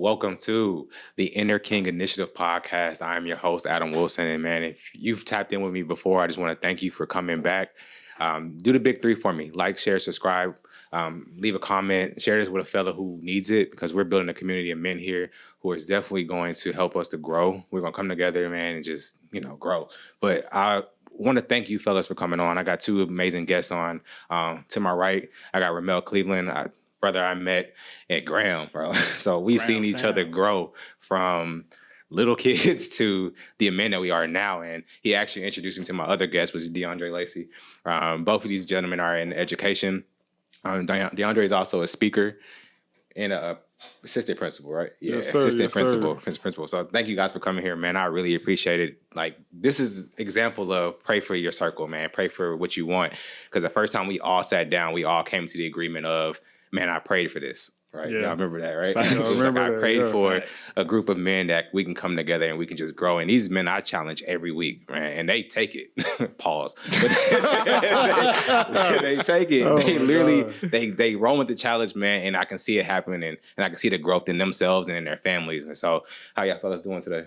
Welcome to the Inner King Initiative podcast. I am your host, Adam Wilson. And man, if you've tapped in with me before, I just want to thank you for coming back. Do the big three for me. Like, share, subscribe, leave a comment, share this with a fellow who needs it, because we're building a community of men here who is definitely going to help us to grow. We're going to come together, man, and just, grow. But I want to thank you fellas for coming on. I got two amazing guests on. To my right, I got Rameel Cleveland. Brother I met at Graham, bro. So we've seen each other grow from little kids to the men that we are now. And he actually introduced me to my other guest, which is DeAndre, Lacy. Both of these gentlemen are in education. DeAndre is also a speaker and a assistant principal, right? Yeah, yes, sir, assistant principal. So thank you guys for coming here, man. I really appreciate it. Like, this is example of pray for your circle, man. Pray for what you want. Because the first time we all sat down, we all came to the agreement of, man, I prayed for this, right? Yeah. Y'all remember that, right? I prayed for a group of men that we can come together and we can just grow. And these men I challenge every week, man, and they take it. Pause. They take it. They literally, they roll with the challenge, man, and I can see it happening, and I can see the growth in themselves and in their families. And so, how y'all fellas doing today?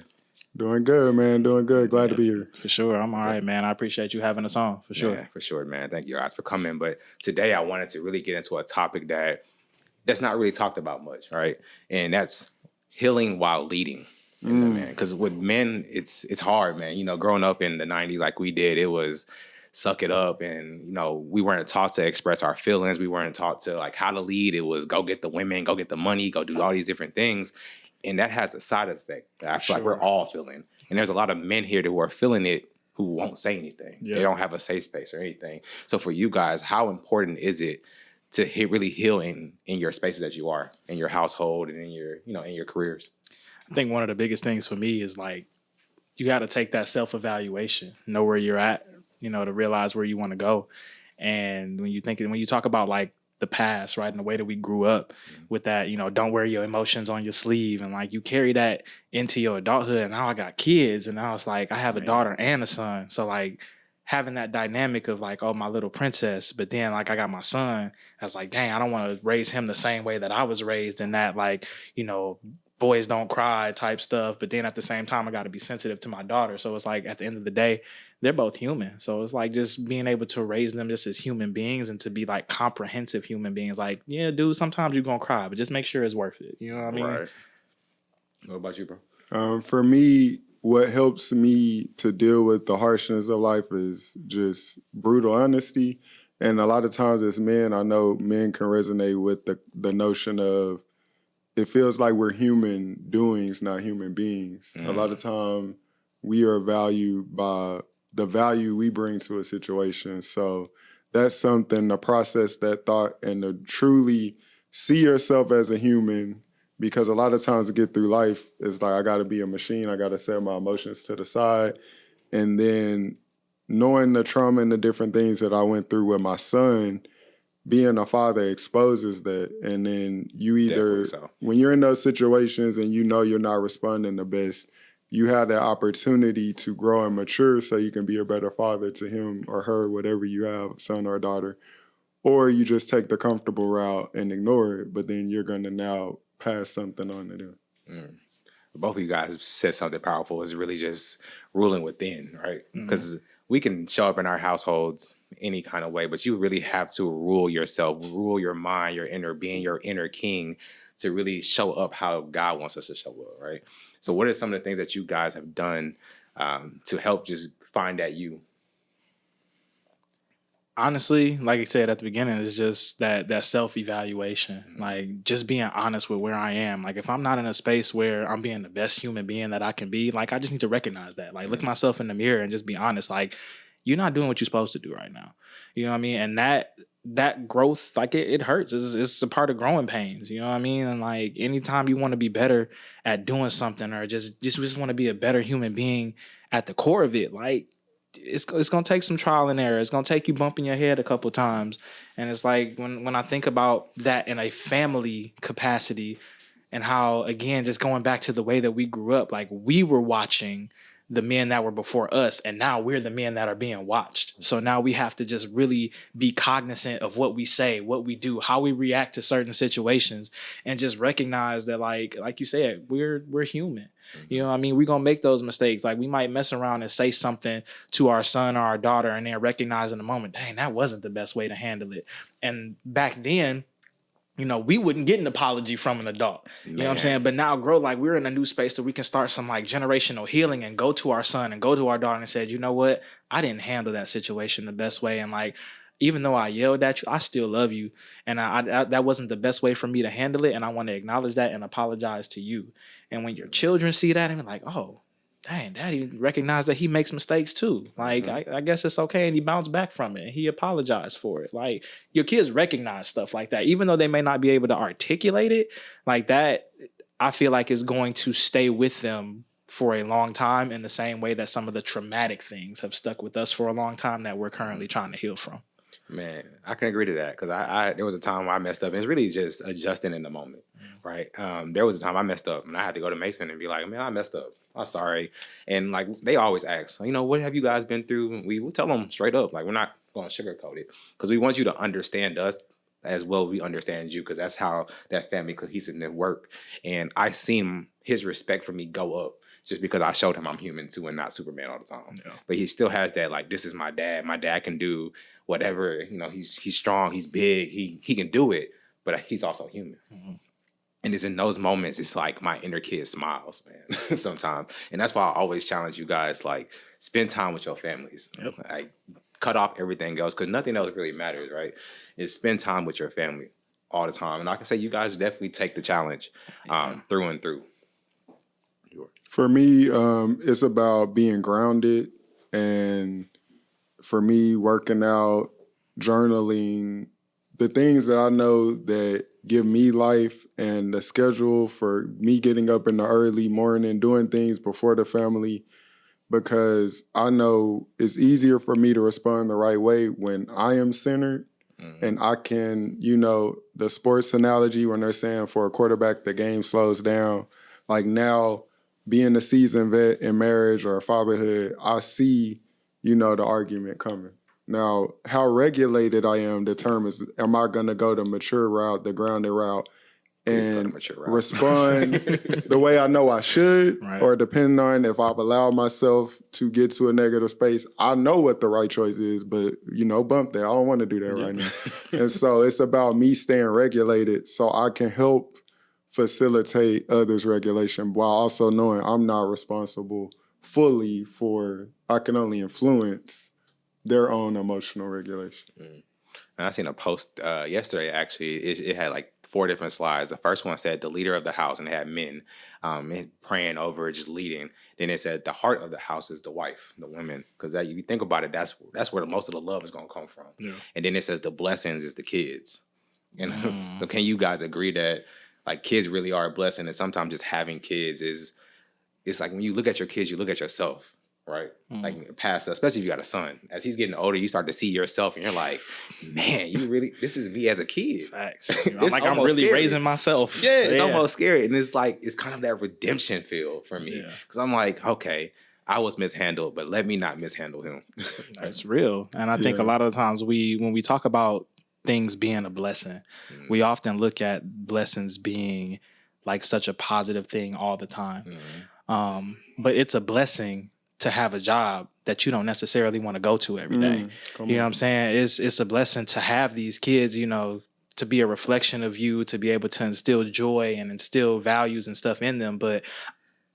Doing good, man. Doing good. Glad to be here. For sure. I'm all right, man. I appreciate you having us on. For sure. Yeah, for sure, man. Thank you guys for coming. But today I wanted to really get into a topic that's not really talked about much, right? And that's healing while leading. Man, because with men, it's hard, man. Growing up in the 90s like we did, it was suck it up. And, we weren't taught to express our feelings. We weren't taught to like how to lead. It was go get the women, go get the money, go do all these different things. And that has a side effect that I feel like we're all feeling. And there's a lot of men here who are feeling it who won't say anything. Yeah. They don't have a safe space or anything. So for you guys, how important is it to really heal in your spaces that you are, in your household and in your, in your careers? I think one of the biggest things for me is like, you got to take that self-evaluation, know where you're at, to realize where you want to go. And when you talk about like the past, right, and the way that we grew up with that, don't wear your emotions on your sleeve, and like you carry that into your adulthood. And now I got kids, and now it's like I have a daughter and a son, so like having that dynamic of like, oh, my little princess, but then like I got my son, I was like, dang, I don't want to raise him the same way that I was raised, in that like, boys don't cry type stuff. But then at the same time, I got to be sensitive to my daughter. So it's like at the end of the day, they're both human. So it's like just being able to raise them just as human beings and to be like comprehensive human beings. Like, yeah, dude, sometimes you're going to cry, but just make sure it's worth it. You know what I mean? Right. What about you, bro? For me, what helps me to deal with the harshness of life is just brutal honesty. And a lot of times as men, I know men can resonate with the notion of, it feels like we're human doings, not human beings. A lot of time we are valued by the value we bring to a situation. So that's something, to process that thought and to truly see yourself as a human, because a lot of times to get through life, it's like I got to be a machine. I got to set my emotions to the side. And then knowing the trauma and the different things that I went through with my son, being a father exposes that. And then you either, when you're in those situations and you're not responding the best, you have that opportunity to grow and mature so you can be a better father to him or her, whatever you have, son or daughter. Or you just take the comfortable route and ignore it, but then you're going to now pass something on to them. Both of you guys said something powerful. Is really just ruling within, right? Because we can show up in our households any kind of way, but you really have to rule yourself, rule your mind, your inner being, your inner king, to really show up how God wants us to show up, right? So what are some of the things that you guys have done to help just find that you? Honestly, like I said at the beginning, it's just that self-evaluation, like just being honest with where I am. Like if I'm not in a space where I'm being the best human being that I can be, like I just need to recognize that, like look myself in the mirror and just be honest. Like you're not doing what you're supposed to do right now. You know what I mean? And that growth, like it hurts. It's a part of growing pains. You know what I mean? And like anytime you want to be better at doing something, or just want to be a better human being at the core of it, like it's going to take some trial and error. It's going to take you bumping your head a couple times. And it's like when I think about that in a family capacity, and how, again, just going back to the way that we grew up, like we were watching the men that were before us, and now we're the men that are being watched. So now we have to just really be cognizant of what we say, what we do, how we react to certain situations, and just recognize that, like you said, we're human. You know what I mean? We're gonna make those mistakes. Like, we might mess around and say something to our son or our daughter and then recognize in the moment, dang, that wasn't the best way to handle it. And back then, you know, we wouldn't get an apology from an adult. You know what I'm saying? But now like, we're in a new space that we can start some like generational healing and go to our son and go to our daughter and say, you know what? I didn't handle that situation the best way. And like, even though I yelled at you, I still love you. And I that wasn't the best way for me to handle it. And I want to acknowledge that and apologize to you. And when your children see that and be like, oh, dang, daddy recognized that he makes mistakes too. Like, I guess it's okay. And he bounced back from it. He apologized for it. Like, your kids recognize stuff like that, even though they may not be able to articulate it like that. I feel like it's going to stay with them for a long time, in the same way that some of the traumatic things have stuck with us for a long time that we're currently trying to heal from. Man, I can agree to that, because I there was a time where I messed up, and it's really just adjusting in the moment, right? There was a time I messed up, and I had to go to Mason and be like, man, I messed up. I'm sorry. And like, they always ask, you know, what have you guys been through? We will tell them straight up, like, we're not going to sugarcoat it, because we want you to understand us as well as we understand you, because that's how that family cohesiveness work. And I seen his respect for me go up, just because I showed him I'm human too and not Superman all the time. Yeah. But he still has that, like, this is my dad. My dad can do whatever. You know, he's strong. He's big. He can do it. But he's also human. Mm-hmm. And it's in those moments, it's like my inner kid smiles, man, sometimes. And that's why I always challenge you guys, like, spend time with your families. Yep. Like, cut off everything else, because nothing else really matters, right? Is spend time with your family all the time. And I can say you guys definitely take the challenge through and through. For me, it's about being grounded, and for me, working out, journaling, the things that I know that give me life, and the schedule for me getting up in the early morning, doing things before the family, because I know it's easier for me to respond the right way when I am centered. Mm-hmm. And I can, you know, the sports analogy when they're saying for a quarterback, the game slows down. Like, now, being a seasoned vet in marriage or fatherhood, I see, you know, the argument coming. Now, how regulated I am determines, am I going to go the mature route, the grounded route, and respond the way I know I should, right? Or depending on if I've allowed myself to get to a negative space, I know what the right choice is, but, you know, bump that. I don't want to do that right now. And so it's about me staying regulated so I can help facilitate others' regulation, while also knowing I'm not responsible fully for, I can only influence their own emotional regulation. And I seen a post yesterday, actually. It had like 4 different slides. The first one said the leader of the house, and it had men praying over, just leading. Then it said the heart of the house is the wife, the women, because if you think about it, that's where most of the love is going to come from. Yeah. And then it says the blessings is the kids. And so can you guys agree that, like, kids really are a blessing, and sometimes just having kids it's like when you look at your kids, you look at yourself, right? Like, past, especially if you got a son. As he's getting older, you start to see yourself, and you're like, man, this is me as a kid. Facts. I'm like, I'm really scary. Raising myself. Yeah, it's almost scary. And it's like, it's kind of that redemption feel for me. Because I'm like, okay, I was mishandled, but let me not mishandle him. That's real. And I think a lot of the times when we talk about things being a blessing, we often look at blessings being like such a positive thing all the time. But it's a blessing to have a job that you don't necessarily want to go to every day. You know what I'm saying? It's a blessing to have these kids, you know, to be a reflection of you, to be able to instill joy and instill values and stuff in them. But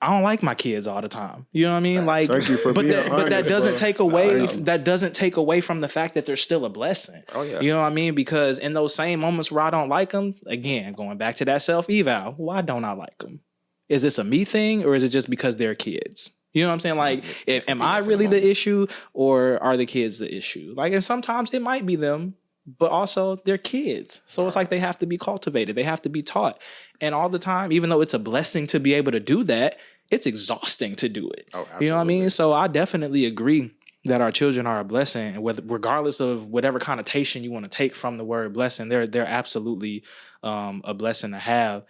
I don't like my kids all the time. You know what I mean? Like, thank you for being honest, but that doesn't take away. That doesn't take away from the fact that they're still a blessing. Oh yeah. You know what I mean? Because in those same moments where I don't like them, again, going back to that self-eval, why don't I like them? Is this a me thing, or is it just because they're kids? You know what I'm saying? Like, am I really the issue, or are the kids the issue? Like, and sometimes it might be them, but also they're kids. So it's like they have to be cultivated. They have to be taught. And all the time, even though it's a blessing to be able to do that, it's exhausting to do it. Oh, you know what I mean? So I definitely agree that our children are a blessing, and regardless of whatever connotation you want to take from the word blessing, they're absolutely a blessing to have.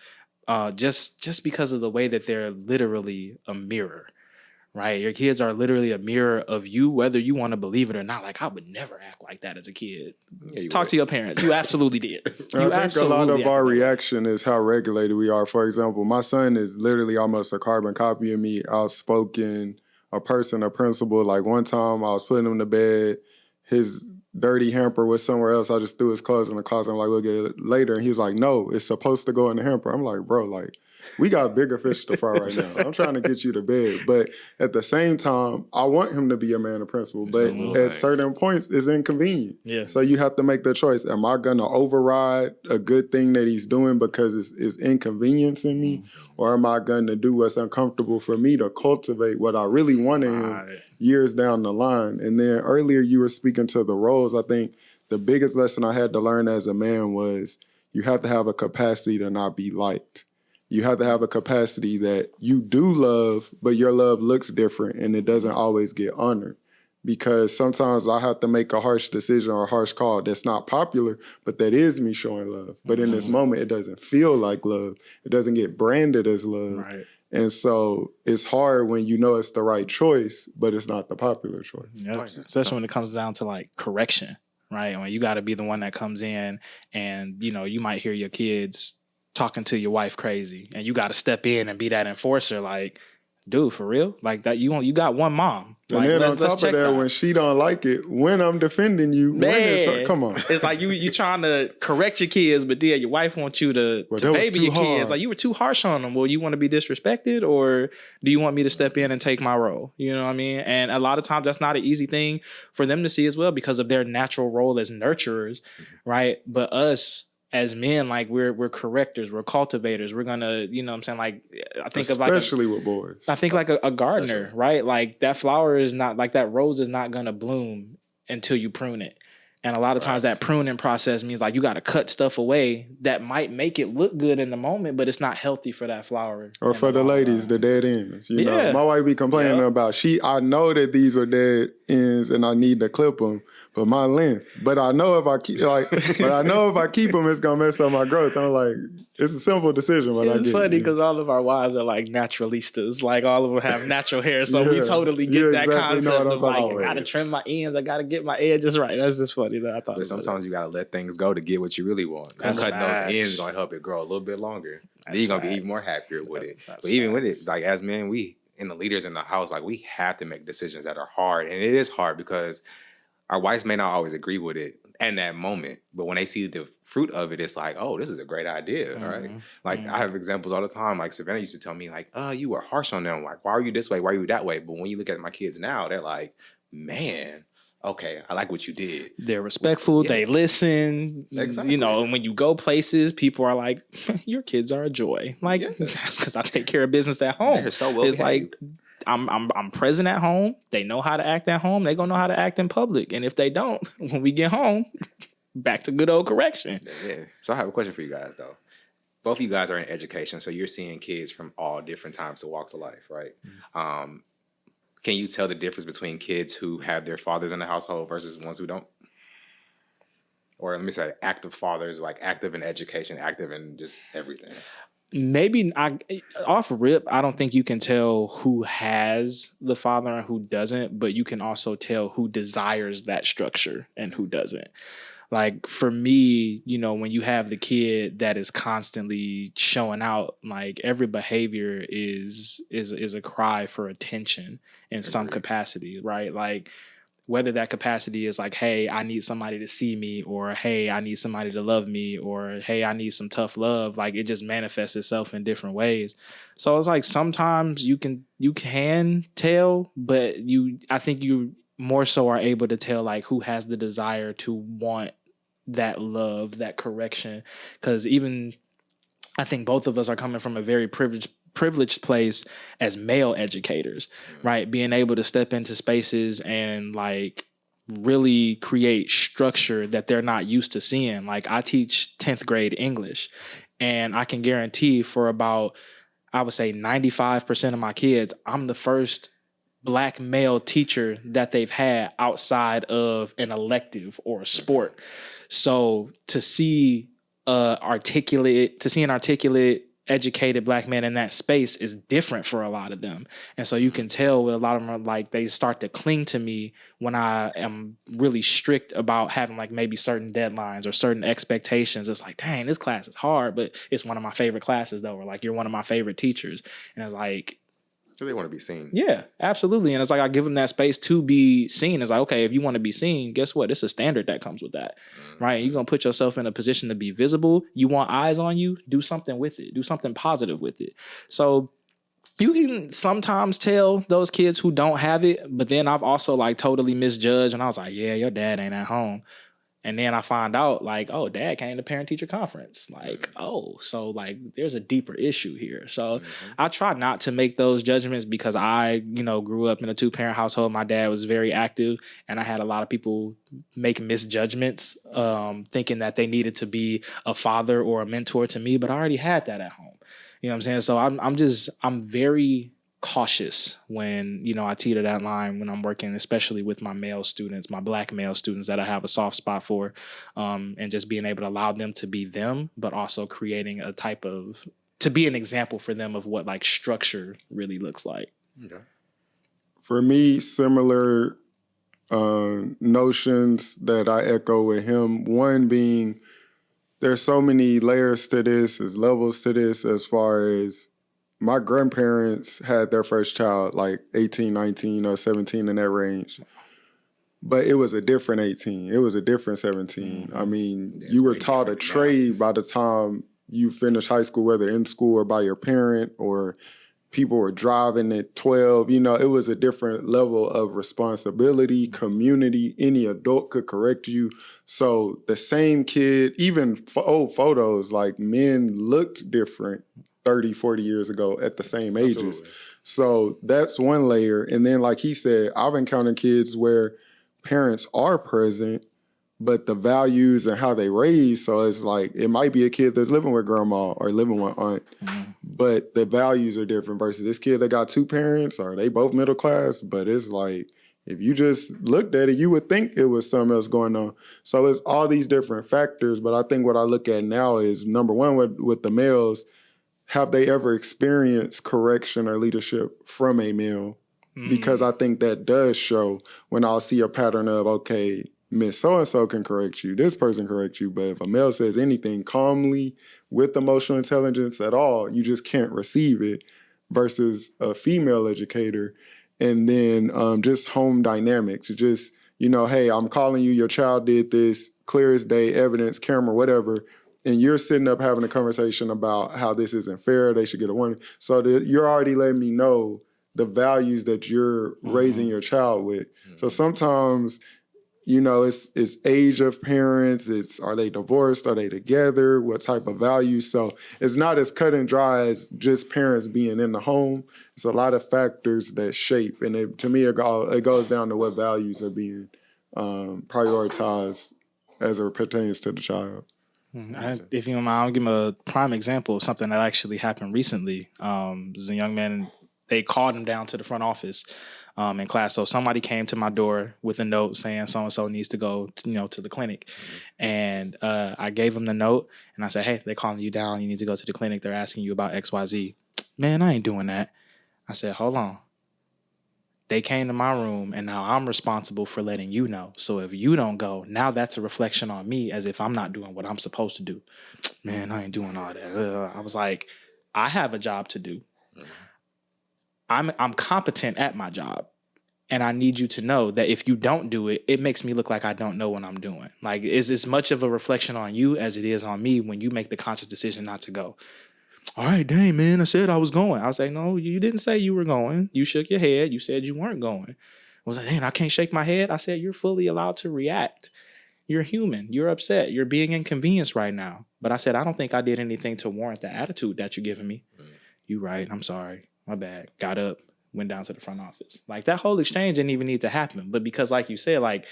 Just because of the way that they're literally a mirror, right? Your kids are literally a mirror of you, whether you want to believe it or not. Like, I would never act like that as a kid. Yeah, Talk to your parents. You absolutely did. You I think a lot of absolutely our acted that way. reaction is how regulated we are. For example, my son is literally almost a carbon copy of me, outspoken, a person, a principal. Like one time I was putting him to bed, his dirty hamper was somewhere else. I just threw his clothes in the closet. I'm like, we'll get it later. And he was like, no, it's supposed to go in the hamper. I'm like, bro, like, we got bigger fish to fry right now. I'm trying to get you to bed. But at the same time, I want him to be a man of principle. But at certain points, it's inconvenient. Yeah. So you have to make the choice. Am I going to override a good thing that he's doing because it's inconveniencing me? Or am I going to do what's uncomfortable for me to cultivate what I really want in him years down the line? And then earlier you were speaking to the roles. I think the biggest lesson I had to learn as a man was you have to have a capacity to not be liked. You have to have a capacity that you do love, but your love looks different and it doesn't always get honored. Because sometimes I have to make a harsh decision or a harsh call that's not popular, but that is me showing love. But in this moment, it doesn't feel like love. It doesn't get branded as love. Right. And so it's hard when you know it's the right choice, but it's not the popular choice. Yep. Especially when it comes down to like correction, right? When you got to be the one that comes in and, you know, you might hear your kids talking to your wife crazy and you got to step in and be that enforcer. Like, dude, for real? Like that, you got one mom. And like, then on top of that, when she don't like it, when I'm defending you, come on. It's like you trying to correct your kids, but then your wife wants you to baby your kids. Like, you were too harsh on them. Well, you want to be disrespected, or do you want me to step in and take my role? You know what I mean? And a lot of times that's not an easy thing for them to see as well because of their natural role as nurturers, right? But us as men, like we're correctors, we're cultivators. We're gonna, you know what I'm saying? Like, I think especially with boys. I think like a gardener, right? Like that flower is not, like that rose is not gonna bloom until you prune it. And a lot of times that pruning process means like you got to cut stuff away that might make it look good in the moment, but it's not healthy for that flower. Or for the ladies, the dead ends. You know, my wife be complaining about, I know that these are dead ends and I need to clip them, but my length. But I know if I keep them, it's gonna mess up my growth. I'm like, it's a simple decision. But it's funny because all of our wives are like naturalistas. Like all of them have natural hair, so we totally get that concept of like, I gotta trim my ends, I gotta get my edges right. That's just funny that I thought. But sometimes you gotta let things go to get what you really want. Cutting those ends is gonna help it grow a little bit longer. Then you're gonna be even more happier with it. But even with it, like as men, we and the leaders in the house, like we have to make decisions that are hard, and it is hard because our wives may not always agree with it in that moment, but when they see the fruit of it, it's like, oh, this is a great idea, right? Like I have examples all the time. Like Savannah used to tell me, like, oh, you were harsh on them. Like, why are you this way? Why are you that way? But when you look at my kids now, they're like, man, okay, I like what you did. They're respectful. They listen. Exactly. You know, and when you go places, people are like, your kids are a joy. Like, that's because I take care of business at home. They're so well It's like, I'm present at home. They know how to act at home. They're going to know how to act in public. And if they don't, when we get home, back to good old correction. Yeah. So I have a question for you guys, though. Both of you guys are in education, so you're seeing kids from all different types of walks of life, right? Can you tell the difference between kids who have their fathers in the household versus ones who don't? Or let me say active fathers, like active in education, active in just everything. Maybe off rip, I don't think you can tell who has the father and who doesn't, but you can also tell who desires that structure and who doesn't. Like for me, you know, when you have the kid that is constantly showing out, like every behavior is a cry for attention in some capacity, right? Like whether that capacity is like, hey, I need somebody to see me, or hey, I need somebody to love me, or hey, I need some tough love. Like it just manifests itself in different ways. So it's like sometimes you can tell, but I think you more so are able to tell like who has the desire to want that love, that correction. Because even I think both of us are coming from a very privileged place as male educators, right? Being able to step into spaces and like really create structure that they're not used to seeing. Like I teach 10th grade English, and I can guarantee for about, I would say 95% of my kids, I'm the first Black male teacher that they've had outside of an elective or a sport. So to see an articulate educated black men in that space is different for a lot of them. And so you can tell with a lot of them are like, they start to cling to me when I am really strict about having like maybe certain deadlines or certain expectations. It's like, dang, this class is hard, but it's one of my favorite classes though. Or like, you're one of my favorite teachers. And it's like, So they want to be seen. yeah, absolutely. And it's like I give them that space to be seen. It's like, okay, if you want to be seen, guess what? It's a standard that comes with that, right? You're going to put yourself in a position to be visible. You want eyes on you, do something with it. Do something positive with it. So you can sometimes tell those kids who don't have it, but then I've also like totally misjudged. And I was like, yeah, your dad ain't at home. And then I find out like, oh, dad came to parent teacher conference. Like, oh, so like there's a deeper issue here. So I try not to make those judgments because I, grew up in a 2-parent household. My dad was very active and I had a lot of people make misjudgments thinking that they needed to be a father or a mentor to me, but I already had that at home. You know what I'm saying? So I'm very cautious when, I teeter that line when I'm working, especially with my male students, my black male students that I have a soft spot for, and just being able to allow them to be them, but also creating a type of, to be an example for them of what like structure really looks like. Okay. For me, similar notions that I echo with him. One being, there's so many layers to this, there's levels to this, as far as my grandparents had their first child like 18, 19, or 17 in that range. But it was a different 18. It was a different 17. I mean, you were taught a trade by the time you finished high school, whether in school or by your parent, or people were driving at 12. It was a different level of responsibility, community. Any adult could correct you. So the same kid, even old photos, like men looked different 30, 40 years ago at the same ages. Absolutely. So that's one layer. And then like he said, I've encountered kids where parents are present, but the values and how they raise, so it's like, it might be a kid that's living with grandma or living with aunt, but the values are different versus this kid that got 2 parents, or they both middle class, but it's like, if you just looked at it, you would think it was something else going on. So it's all these different factors, but I think what I look at now is, number one, with the males, have they ever experienced correction or leadership from a male? Because I think that does show when I'll see a pattern of, okay, Miss So-and-so can correct you, this person correct you, but if a male says anything calmly with emotional intelligence at all, you just can't receive it, versus a female educator. And then just home dynamics, just, hey, I'm calling you, your child did this, clear as day, evidence, camera, whatever, and you're sitting up having a conversation about how this isn't fair, they should get a warning. So you're already letting me know the values that you're raising your child with. So sometimes, it's age of parents, are they divorced, are they together, what type of values? So it's not as cut and dry as just parents being in the home. It's a lot of factors that shape, and to me, it goes down to what values are being prioritized as it pertains to the child. If you don't mind, I'll give him a prime example of something that actually happened recently. There's a young man, they called him down to the front office in class. So somebody came to my door with a note saying so-and-so needs to go to the clinic. And I gave him the note and I said, hey, they're calling you down. You need to go to the clinic. They're asking you about XYZ. Man, I ain't doing that. I said, hold on. They came to my room and now I'm responsible for letting you know. So if you don't go, now that's a reflection on me as if I'm not doing what I'm supposed to do. Man, I ain't doing all that. I was like, I have a job to do. I'm competent at my job. And I need you to know that if you don't do it, it makes me look like I don't know what I'm doing. Like, it's as much of a reflection on you as it is on me when you make the conscious decision not to go. All right, dang, man, I said I was going. I was like, no, you didn't say you were going. You shook your head. You said you weren't going. I was like, dang, I can't shake my head. I said, you're fully allowed to react. You're human. You're upset. You're being inconvenienced right now. But I said, I don't think I did anything to warrant the attitude that you're giving me. You right. I'm sorry. My bad. Got up, went down to the front office. Like, that whole exchange didn't even need to happen. But because, like you said, like,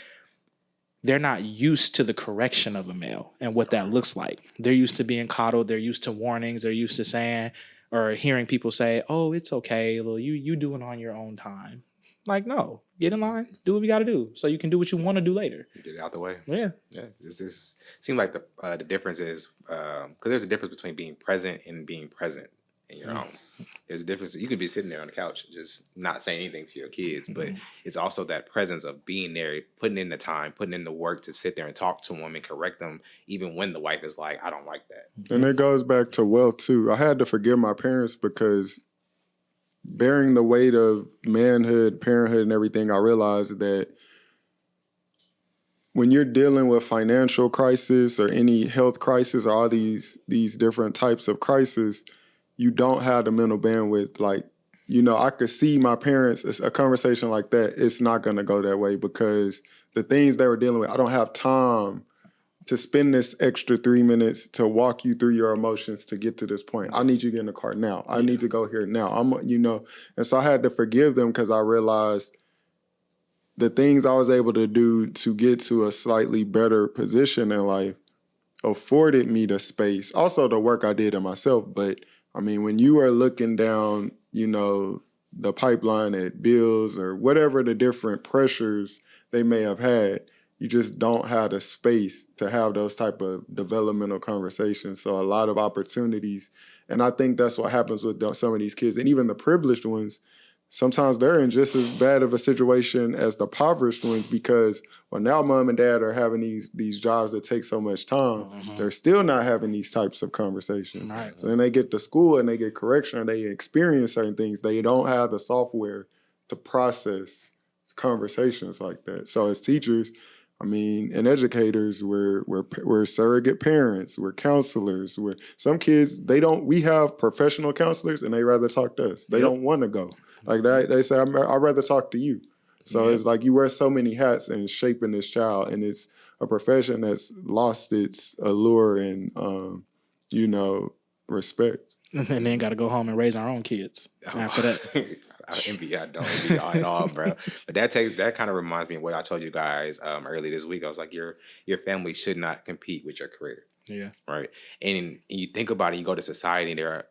they're not used to the correction of a male and what that looks like. They're used to being coddled. They're used to warnings. They're used to saying or hearing people say, oh, it's okay. Well, you do it on your own time. Like, no, get in line, do what we got to do so you can do what you want to do later. Get it out the way. Yeah. Yeah. This seems like the difference is, because there's a difference between being present and being present. in your own. There's a difference. You could be sitting there on the couch, just not saying anything to your kids, but it's also that presence of being there, putting in the time, putting in the work to sit there and talk to them and correct them, even when the wife is like, I don't like that. And it goes back to wealth too. I had to forgive my parents because bearing the weight of manhood, parenthood, and everything, I realized that when you're dealing with financial crisis or any health crisis or all these different types of crisis, you don't have the mental bandwidth. Like, you know, I could see my parents, a conversation like that, it's not going to go that way because the things they were dealing with, I don't have time to spend this extra 3 minutes to walk you through your emotions to get to this point. I need you to get in the car now. I need to go here now. And so I had to forgive them because I realized the things I was able to do to get to a slightly better position in life afforded me the space. Also the work I did in myself, but I mean, when you are looking down, you know, the pipeline at bills or whatever the different pressures they may have had, you just don't have the space to have those type of developmental conversations. So a lot of opportunities. And I think that's what happens with some of these kids. And even the privileged ones, sometimes they're in just as bad of a situation as the impoverished ones because, well, now mom and dad are having these jobs that take so much time. They're still not having these types of conversations. Right. So then they get to school and they get correction or they experience certain things. They don't have the software to process conversations like that. So as teachers, I mean, and educators, we're surrogate parents, we're counselors. Some kids, we have professional counselors and they rather talk to us. They don't want to go. Like they say, I'd rather talk to you. So it's like you wear so many hats in shaping this child, and it's a profession that's lost its allure and, respect. And then got to go home and raise our own kids after that. I don't envy y'all at all, bro. But that kind of reminds me of what I told you guys earlier this week. I was like, your family should not compete with your career. Yeah. Right. And you think about it, you go to society and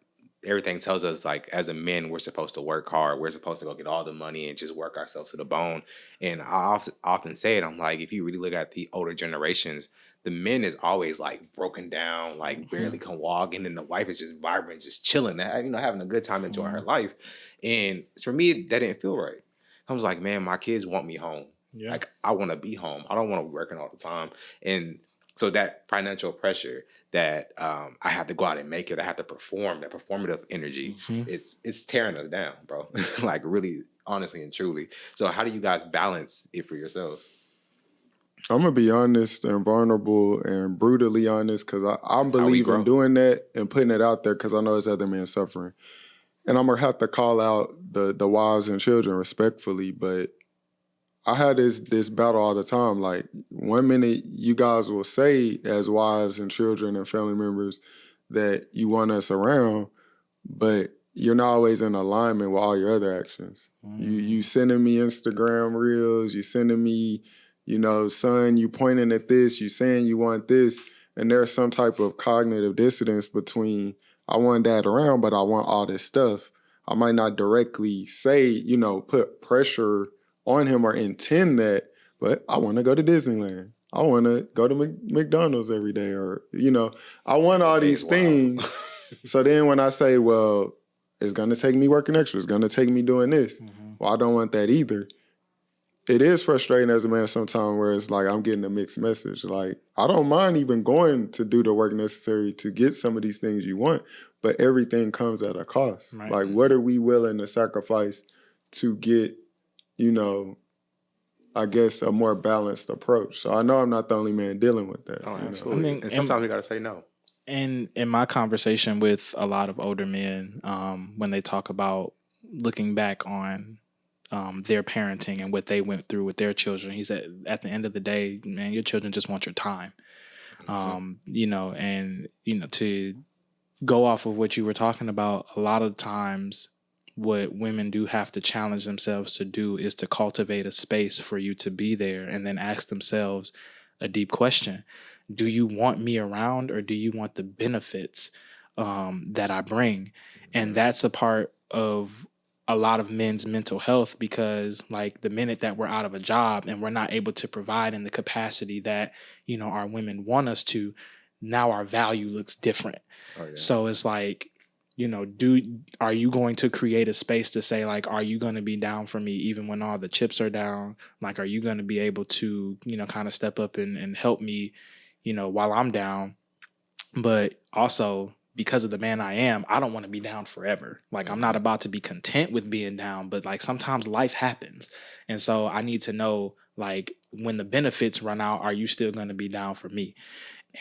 everything tells us, like, as a men, we're supposed to work hard. We're supposed to go get all the money and just work ourselves to the bone. And I often say it, I'm like, if you really look at the older generations, the men is always like broken down, like barely can walk. And then the wife is just vibrant, just chilling, having a good time, enjoying her life. And for me, that didn't feel right. I was like, man, my kids want me home. Yeah. Like, I want to be home. I don't want to be working all the time. And so that financial pressure that I have to go out and make it, I have to perform, that performative energy, it's tearing us down, bro. Like, really, honestly and truly. So how do you guys balance it for yourselves? I'm going to be honest and vulnerable and brutally honest because I believe in doing that and putting it out there because I know there's other men suffering. And I'm going to have to call out the wives and children respectfully, but I had this battle all the time. Like, 1 minute you guys will say as wives and children and family members that you want us around, but you're not always in alignment with all your other actions. You sending me Instagram reels, you sending me, son, you pointing at this, you saying you want this, and there's some type of cognitive dissonance between I want dad around, but I want all this stuff. I might not directly say, put pressure on him or intend that, but I want to go to Disneyland. I want to go to McDonald's every day, or, I want all these things. So then when I say, well, it's going to take me working extra, it's going to take me doing this, well, I don't want that either. It is frustrating as a man sometimes where it's like I'm getting a mixed message. Like, I don't mind even going to do the work necessary to get some of these things you want, but everything comes at a cost. Right. Like, what are we willing to sacrifice to get, I guess, a more balanced approach? So I know I'm not the only man dealing with that. Oh, absolutely. And sometimes we got to say no. And in my conversation with a lot of older men, when they talk about looking back on their parenting and what they went through with their children, he said, at the end of the day, man, your children just want your time. To go off of what you were talking about, a lot of times what women do have to challenge themselves to do is to cultivate a space for you to be there and then ask themselves a deep question. Do you want me around, or do you want the benefits that I bring? And that's a part of a lot of men's mental health, because like the minute that we're out of a job and we're not able to provide in the capacity that, our women want us to, now our value looks different. Oh, yeah. So it's like, are you going to create a space to say, like, are you going to be down for me even when all the chips are down? Like, are you going to be able to, kind of step up and help me, while I'm down? But also, because of the man I am, I don't want to be down forever. Like, I'm not about to be content with being down, but like sometimes life happens. And so I need to know, like, when the benefits run out, are you still going to be down for me?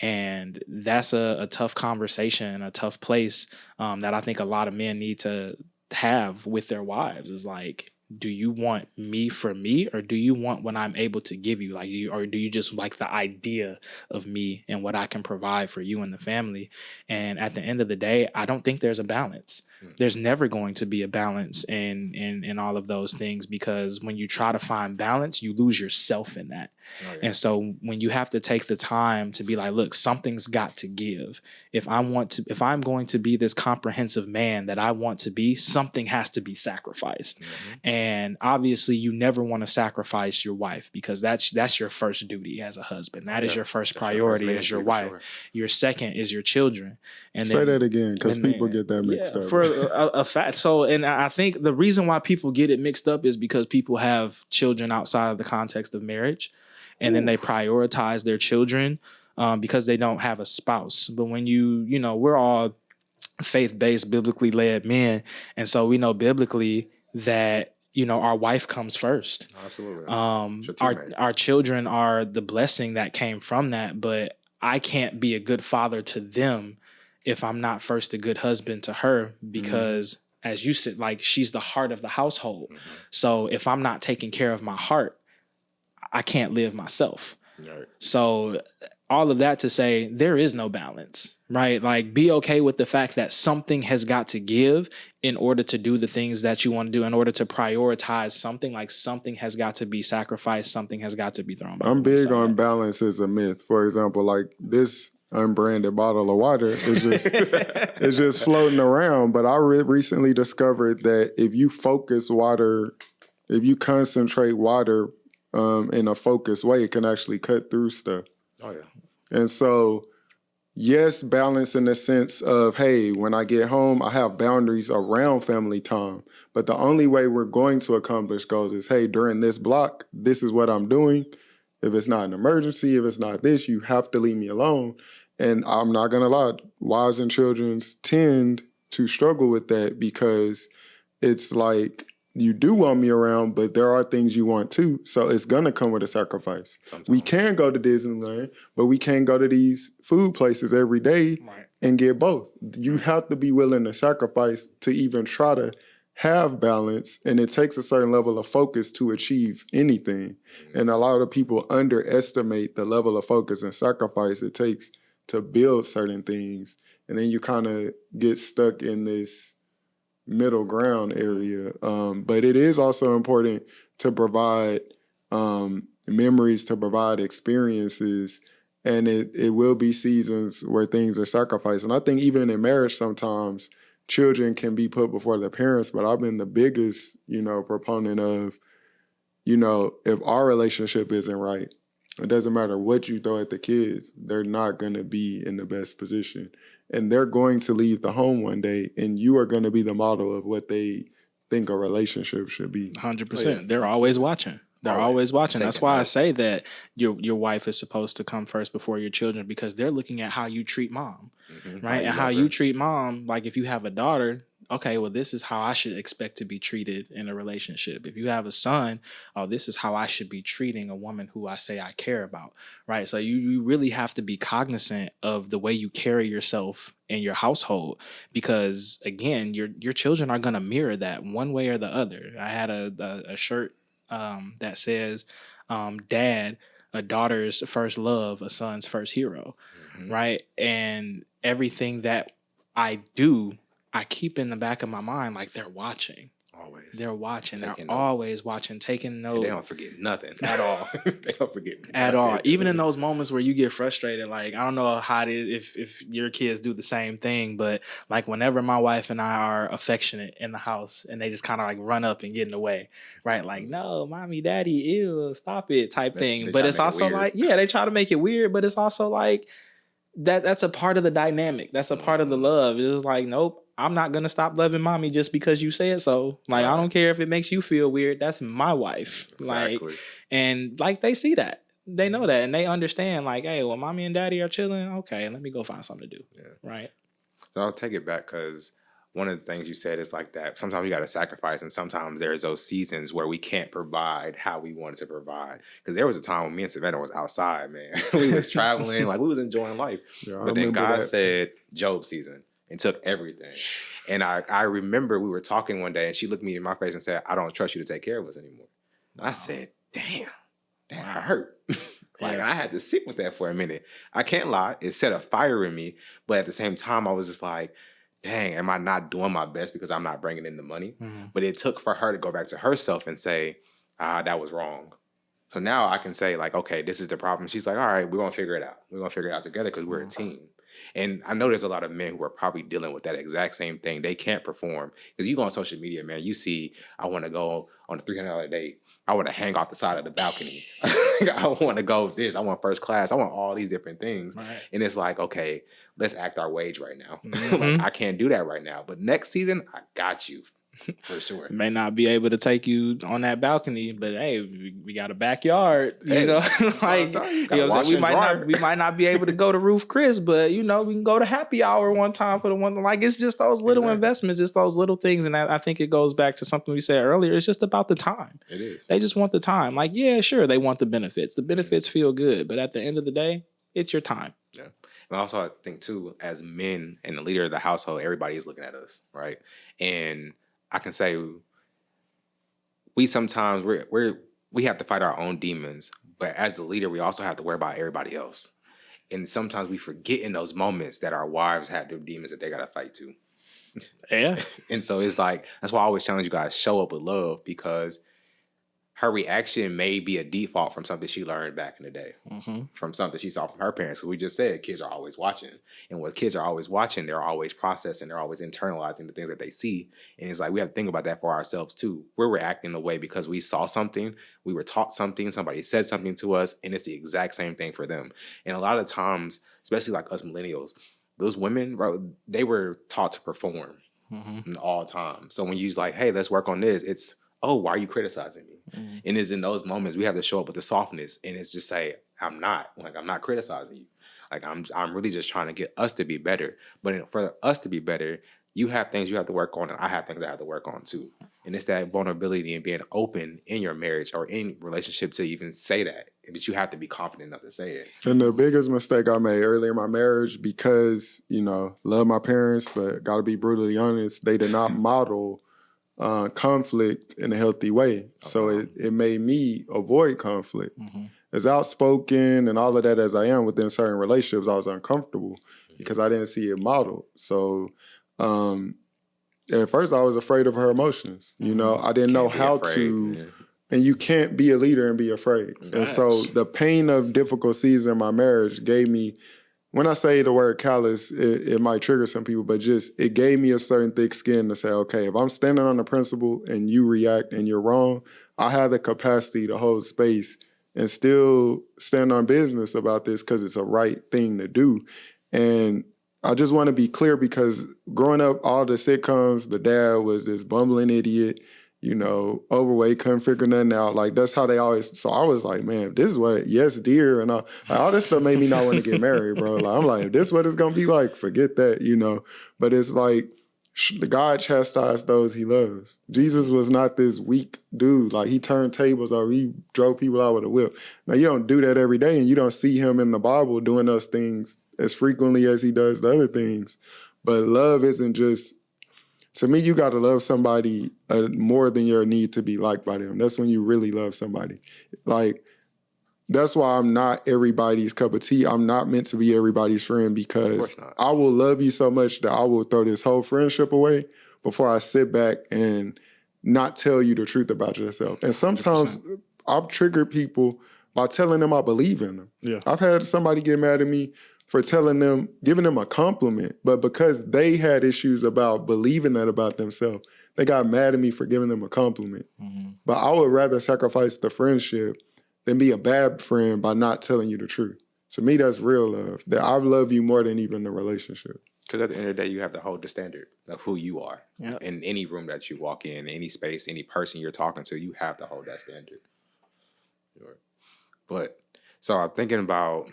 And that's a tough conversation, a tough place that I think a lot of men need to have with their wives, is like, do you want me for me, or do you want what I'm able to give you? Like, or do you just like the idea of me and what I can provide for you and the family? And at the end of the day, I don't think there's a balance. There's never going to be a balance in all of those things, because when you try to find balance, you lose yourself in that. Oh, yeah. And so when you have to take the time to be like, look, something's got to give. If I'm going to be this comprehensive man that I want to be, something has to be sacrificed. And obviously you never want to sacrifice your wife, because that's your first duty as a husband. That is your first priority as your wife. Sure. Your second is your children. And say that again, because people get that mixed up. For a fact. So, and I think the reason why people get it mixed up is because people have children outside of the context of marriage, and then they prioritize their children because they don't have a spouse. But when we're all faith-based, biblically led men, and so we know biblically that our wife comes first. Absolutely. Our children are the blessing that came from that, but I can't be a good father to them if I'm not first a good husband to her, because as you said, like, she's the heart of the household. So if I'm not taking care of my heart, I can't live myself. Right. So all of that to say, there is no balance, right? Like, be okay with the fact that something has got to give in order to do the things that you want to do, in order to prioritize something. Like, something has got to be sacrificed. Something has got to be thrown by. I'm big on balance as a myth. For example, like this unbranded bottle of water is just it's just floating around. But I recently discovered that if you concentrate water in a focused way, it can actually cut through stuff. Oh yeah. And so, yes, balance in the sense of, hey, when I get home, I have boundaries around family time. But the only way we're going to accomplish goals is, hey, during this block, this is what I'm doing. If it's not an emergency, if it's not this, you have to leave me alone. And I'm not going to lie, wives and children tend to struggle with that, because it's like, you do want me around, but there are things you want too. So it's going to come with a sacrifice. Sometimes. We can go to Disneyland, but we can't go to these food places every day and get both. You have to be willing to sacrifice to even try to have balance. And it takes a certain level of focus to achieve anything. And a lot of people underestimate the level of focus and sacrifice it takes to build certain things. And then you kind of get stuck in this middle ground area. But it is also important to provide memories, to provide experiences. And it will be seasons where things are sacrificed. And I think even in marriage, sometimes children can be put before their parents. But I've been the biggest, proponent of, if our relationship isn't right, it doesn't matter what you throw at the kids, they're not going to be in the best position. And they're going to leave the home one day, and you are going to be the model of what they think a relationship should be. 100%. They're always watching. They're always watching. That's why I say that your wife is supposed to come first before your children, because they're looking at how you treat mom, right? And how you treat mom. Like, if you have a daughter, okay, well, this is how I should expect to be treated in a relationship. If you have a son, oh, this is how I should be treating a woman who I say I care about, right? So you really have to be cognizant of the way you carry yourself in your household, because, again, your children are going to mirror that one way or the other. I had a shirt that says, Dad, a daughter's first love, a son's first hero, right? And everything that I do, I keep in the back of my mind, like, they're watching. Always. They're watching. They're always watching, taking notes. They don't forget nothing. At all. They don't forget nothing. At all. Even in those moments where you get frustrated, like, I don't know how it is if your kids do the same thing, but, like, whenever my wife and I are affectionate in the house and they just kind of, like, run up and get in the way, right? Like, no, mommy, daddy, ew, stop it type thing. But it's also like, they try to make it weird, but it's also like, that's a part of the dynamic. That's a part of the love. It's like, nope, I'm not gonna stop loving mommy just because you said so. Like, I don't care if it makes you feel weird. That's my wife. Exactly. Like, and like they see that. They know that, and they understand. Like, hey, well, mommy and daddy are chilling. Okay, let me go find something to do. Yeah. Right. So I'll take it back because one of the things you said is like that. Sometimes we got to sacrifice, and sometimes there's those seasons where we can't provide how we wanted to provide. Because there was a time when me and Savannah was outside, man. We was traveling, like we was enjoying life. Yeah, but then God said Job season and took everything. And I remember we were talking one day, and she looked me in my face and said, "I don't trust you to take care of us anymore." Wow. I said, "Damn, that hurt." Like, I had to sit with that for a minute. I can't lie. It set a fire in me. But at the same time, I was just like, dang, am I not doing my best because I'm not bringing in the money? Mm-hmm. But it took for her to go back to herself and say, that was wrong. So now I can say, like, okay, this is the problem. She's like, all right, we're going to figure it out. We're going to figure it out together because we're a team. And I know there's a lot of men who are probably dealing with that exact same thing. They can't perform. Because you go on social media, man, you see, I want to go on a $300 date. I want to hang off the side of the balcony. I want to go this. I want first class. I want all these different things. Right. And it's like, okay, let's act our wage right now. Mm-hmm. Like, I can't do that right now. But next season, I got you. For sure. May not be able to take you on that balcony, but hey, we got a backyard. You know, like we might not be able to go to Roof Chris, but we can go to happy hour one time for the one. Like, it's just those little investments, it's those little things, and I think it goes back to something we said earlier. It's just about the time. It is. They just want the time. Like, yeah, sure, they want the benefits. The benefits feel good, but at the end of the day, it's your time. Yeah. And also, I think too, as men and the leader of the household, everybody is looking at us, right? And I can say we sometimes we have to fight our own demons, but as the leader, we also have to worry about everybody else. And sometimes we forget in those moments that our wives have their demons that they got to fight too. Yeah. And so it's like, that's why I always challenge you guys, show up with love, because her reaction may be a default from something she learned back in the day, from something she saw from her parents. So we just said kids are always watching. And what kids are always watching, they're always processing, they're always internalizing the things that they see. And it's like, we have to think about that for ourselves too. We're reacting the way because we saw something, we were taught something, somebody said something to us, and it's the exact same thing for them. And a lot of times, especially like us millennials, those women, bro, they were taught to perform all time. So when you use like, hey, let's work on this, it's, oh, why are you criticizing me? Mm-hmm. And it's in those moments we have to show up with the softness, and it's just say, I'm not criticizing you. Like, I'm really just trying to get us to be better. But for us to be better, you have things you have to work on, and I have things I have to work on too. And it's that vulnerability and being open in your marriage or in relationship to even say that. But you have to be confident enough to say it. And the biggest mistake I made early in my marriage, because, love my parents, but got to be brutally honest, they did not model conflict in a healthy way. So it made me avoid conflict. As outspoken and all of that as I am within certain relationships, I was uncomfortable because I didn't see it modeled. So at first I was afraid of her emotions. I didn't know how to, and you can't be a leader and be afraid. Nice. And so the pain of difficult seasons in my marriage gave me, when I say the word callous, it might trigger some people, but just it gave me a certain thick skin to say, okay, if I'm standing on the principle and you react and you're wrong, I have the capacity to hold space and still stand on business about this because it's a right thing to do. And I just want to be clear, because growing up, all the sitcoms, the dad was this bumbling idiot, overweight, couldn't figure nothing out. Like, that's how they always, so I was like, man, this is what, yes, dear, and all this stuff made me not want to get married, bro. Like, I'm like, if this is what it's going to be like, forget that, But it's like, the God chastised those he loves. Jesus was not this weak dude. Like, he turned tables or he drove people out with a whip. Now, you don't do that every day, and you don't see him in the Bible doing those things as frequently as he does the other things. But love isn't just, to me, you got to love somebody more than your need to be liked by them. That's when you really love somebody. Like, that's why I'm not everybody's cup of tea. I'm not meant to be everybody's friend, because I will love you so much that I will throw this whole friendship away before I sit back and not tell you the truth about yourself. And sometimes 100%. I've triggered people by telling them I believe in them. Yeah. I've had somebody get mad at me for giving them a compliment, but because they had issues about believing that about themselves, they got mad at me for giving them a compliment. But I would rather sacrifice the friendship than be a bad friend by not telling you the truth. To me, that's real love. That I love you more than even the relationship. Because at the end of the day, you have to hold the standard of who you are. Yep. In any room that you walk in, any space, any person you're talking to, you have to hold that standard. Sure. But so I'm thinking about,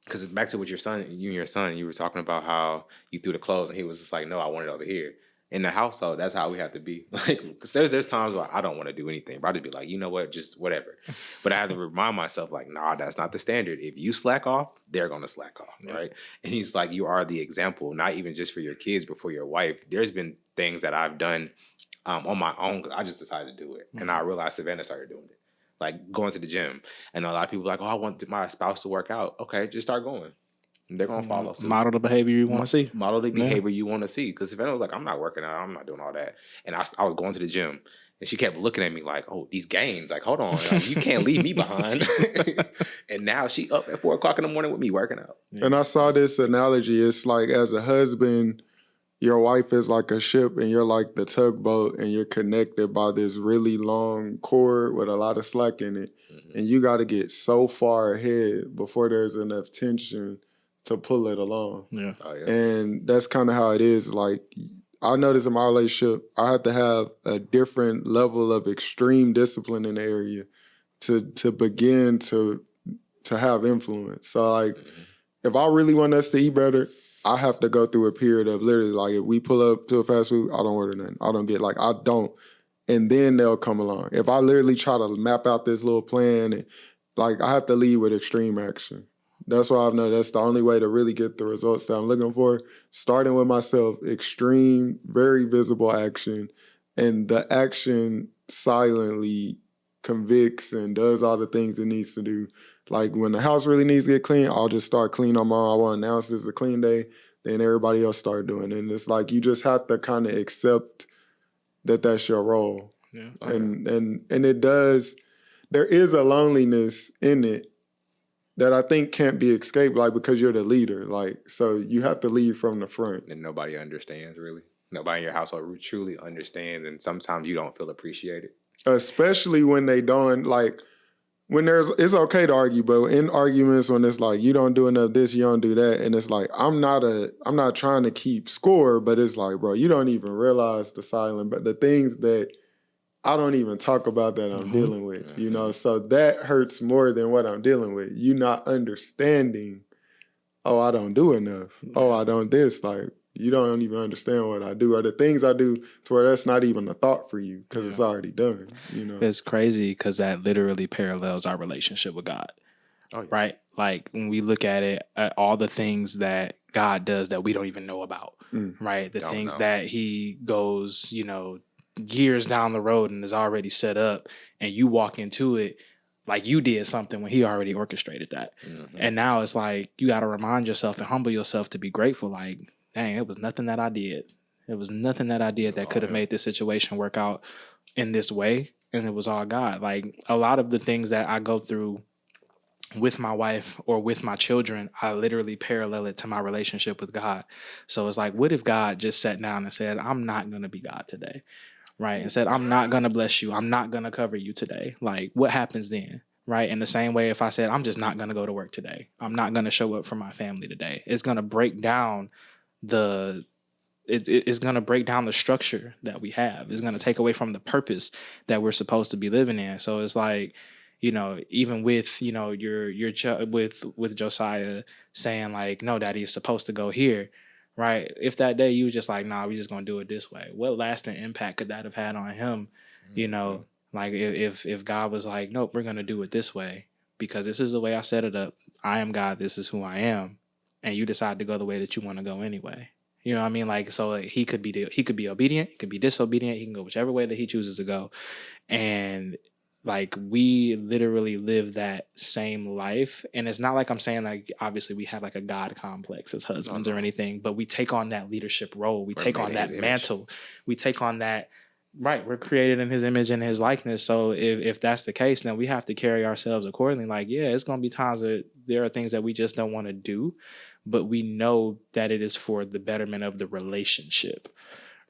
because back to what you and your son, you were talking about how you threw the clothes and he was just like, no, I want it over here. In the household, that's how we have to be. Like, because there's times where I don't want to do anything, but I just be like, you know what, just whatever. But I have to remind myself, like, nah, that's not the standard. If you slack off, they're gonna slack off, right? And he's like, you are the example, not even just for your kids, but for your wife. There's been things that I've done on my own because I just decided to do it, and I realized Savannah started doing it, like going to the gym. And a lot of people are like, oh, I want my spouse to work out. Okay, just start going. They're gonna follow suit. Model the behavior you want to see. Model the behavior you want to see. Because Savannah was like, I'm not working out. I'm not doing all that. And I was going to the gym. And she kept looking at me like, oh, these gains. Like, hold on. Like, you can't leave me behind. And now she up at 4 o'clock in the morning with me working out. And I saw this analogy. It's like, as a husband, your wife is like a ship and you're like the tugboat, and you're connected by this really long cord with a lot of slack in it. Mm-hmm. And you got to get so far ahead before there's enough tension to pull it along. Yeah. Oh, yeah. And that's kind of how it is. Like, I noticed in my relationship, I have to have a different level of extreme discipline in the area to begin to have influence. So, like, if I really want us to eat better, I have to go through a period of literally, like, if we pull up to a fast food, I don't order nothing. I don't get, like, I don't. And then they'll come along. If I literally try to map out this little plan, and, like, I have to lead with extreme action. That's why I've known that's the only way to really get the results that I'm looking for. Starting with myself, extreme, very visible action, and the action silently convicts and does all the things it needs to do. Like, when the house really needs to get clean, I'll just start clean on my own. I want to announce this is a clean day, then everybody else start doing it. And it's like, you just have to kind of accept that that's your role. Yeah. Okay. And it does, there is a loneliness in it that I think can't be escaped, like, because you're the leader. Like, so you have to lead from the front. And nobody understands, really. Nobody in your household truly understands, and sometimes you don't feel appreciated. Especially when they don't, like, when it's okay to argue, but in arguments when it's like, you don't do enough this, you don't do that, and it's like, I'm not trying to keep score, but it's like, bro, you don't even realize the silent, but the things that I don't even talk about that I'm dealing with, you know? So that hurts more than what I'm dealing with. You not understanding, oh, I don't do enough. Oh, I don't this. Like, you don't even understand what I do, or the things I do to where that's not even a thought for you because it's already done, you know? It's crazy because that literally parallels our relationship with God, right? Like, when we look at it, all the things that God does that we don't even know about, right? The things that he goes, you know, years down the road and is already set up, and you walk into it like you did something when he already orchestrated that. And now it's like, you got to remind yourself and humble yourself to be grateful. Like, dang, it was nothing that I did. It was nothing that I did that could have made this situation work out in this way. And it was all God. Like, a lot of the things that I go through with my wife or with my children, I literally parallel it to my relationship with God. So it's like, what if God just sat down and said, I'm not going to be God today? Right? And said, I'm not going to bless you. I'm not going to cover you today. Like, what happens then? Right? In the same way, if I said, I'm just not going to go to work today, I'm not going to show up for my family today, it's going to break down it's going to break down the structure that we have. It's going to take away from the purpose that we're supposed to be living in. So it's like, you know, even with, you know, with Josiah saying like, no, Daddy is supposed to go here. Right. If that day you were just like, nah, we just gonna do it this way, what lasting impact could that have had on him? You know, like if God was like, nope, we're gonna do it this way because this is the way I set it up. I am God. This is who I am, and you decide to go the way that you want to go anyway. You know what I mean? Like, so he could be obedient, he could be disobedient, he can go whichever way that he chooses to go, and like, we literally live that same life. And it's not like I'm saying, like, obviously we have like a God complex as husbands or anything, but we take on that leadership role. We take on that mantle. We take on that, right? We're created in his image and his likeness. So if that's the case, then we have to carry ourselves accordingly. Like, yeah, it's going to be times that there are things that we just don't want to do, but we know that it is for the betterment of the relationship.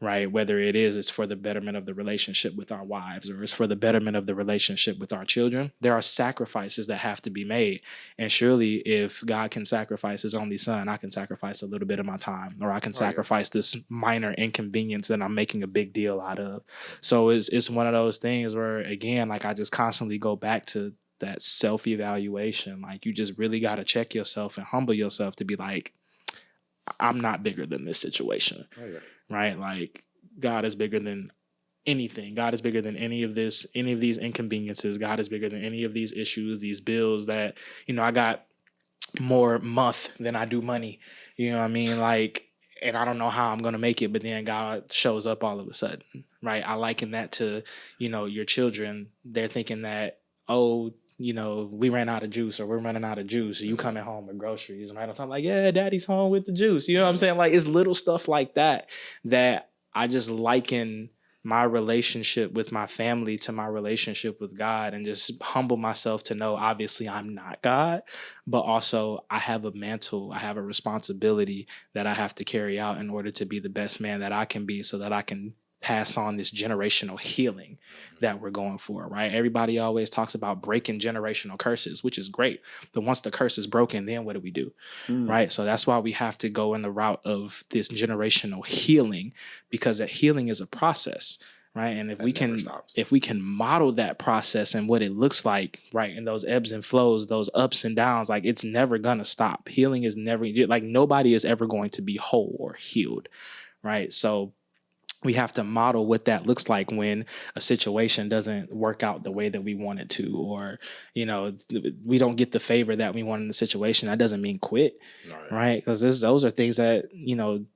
right? Whether it's for the betterment of the relationship with our wives or it's for the betterment of the relationship with our children, there are sacrifices that have to be made. And surely if God can sacrifice his only son, I can sacrifice a little bit of my time, or I can sacrifice this minor inconvenience that I'm making a big deal out of. So it's one of those things where, again, like I just constantly go back to that self-evaluation. Like you just really got to check yourself and humble yourself to be like, I'm not bigger than this situation. Right? Like God is bigger than anything. God is bigger than any of these inconveniences. God is bigger than any of these issues, these bills that, I got more month than I do money. You know what I mean? Like, and I don't know how I'm going to make it, but then God shows up all of a sudden, right? I liken that to, your children. They're thinking that, oh, we ran out of juice, or we're running out of juice. You coming home with groceries, and right on time, like, yeah, daddy's home with the juice. You know what I'm saying? Like, it's little stuff like that I just liken my relationship with my family to my relationship with God, and just humble myself to know, obviously I'm not God, but also I have a mantle, I have a responsibility that I have to carry out in order to be the best man that I can be, so that I can pass on this generational healing that we're going for, right? Everybody always talks about breaking generational curses, which is great. But once the curse is broken, then what do we do? Right? So that's why we have to go in the route of this generational healing, because that healing is a process, right? And if we can model that process and what it looks like, right, and those ebbs and flows, those ups and downs, like it's never gonna stop. Healing is never, like nobody is ever going to be whole or healed, right? So we have to model what that looks like when a situation doesn't work out the way that we want it to, or, we don't get the favor that we want in the situation. That doesn't mean quit, right? Because those are things that,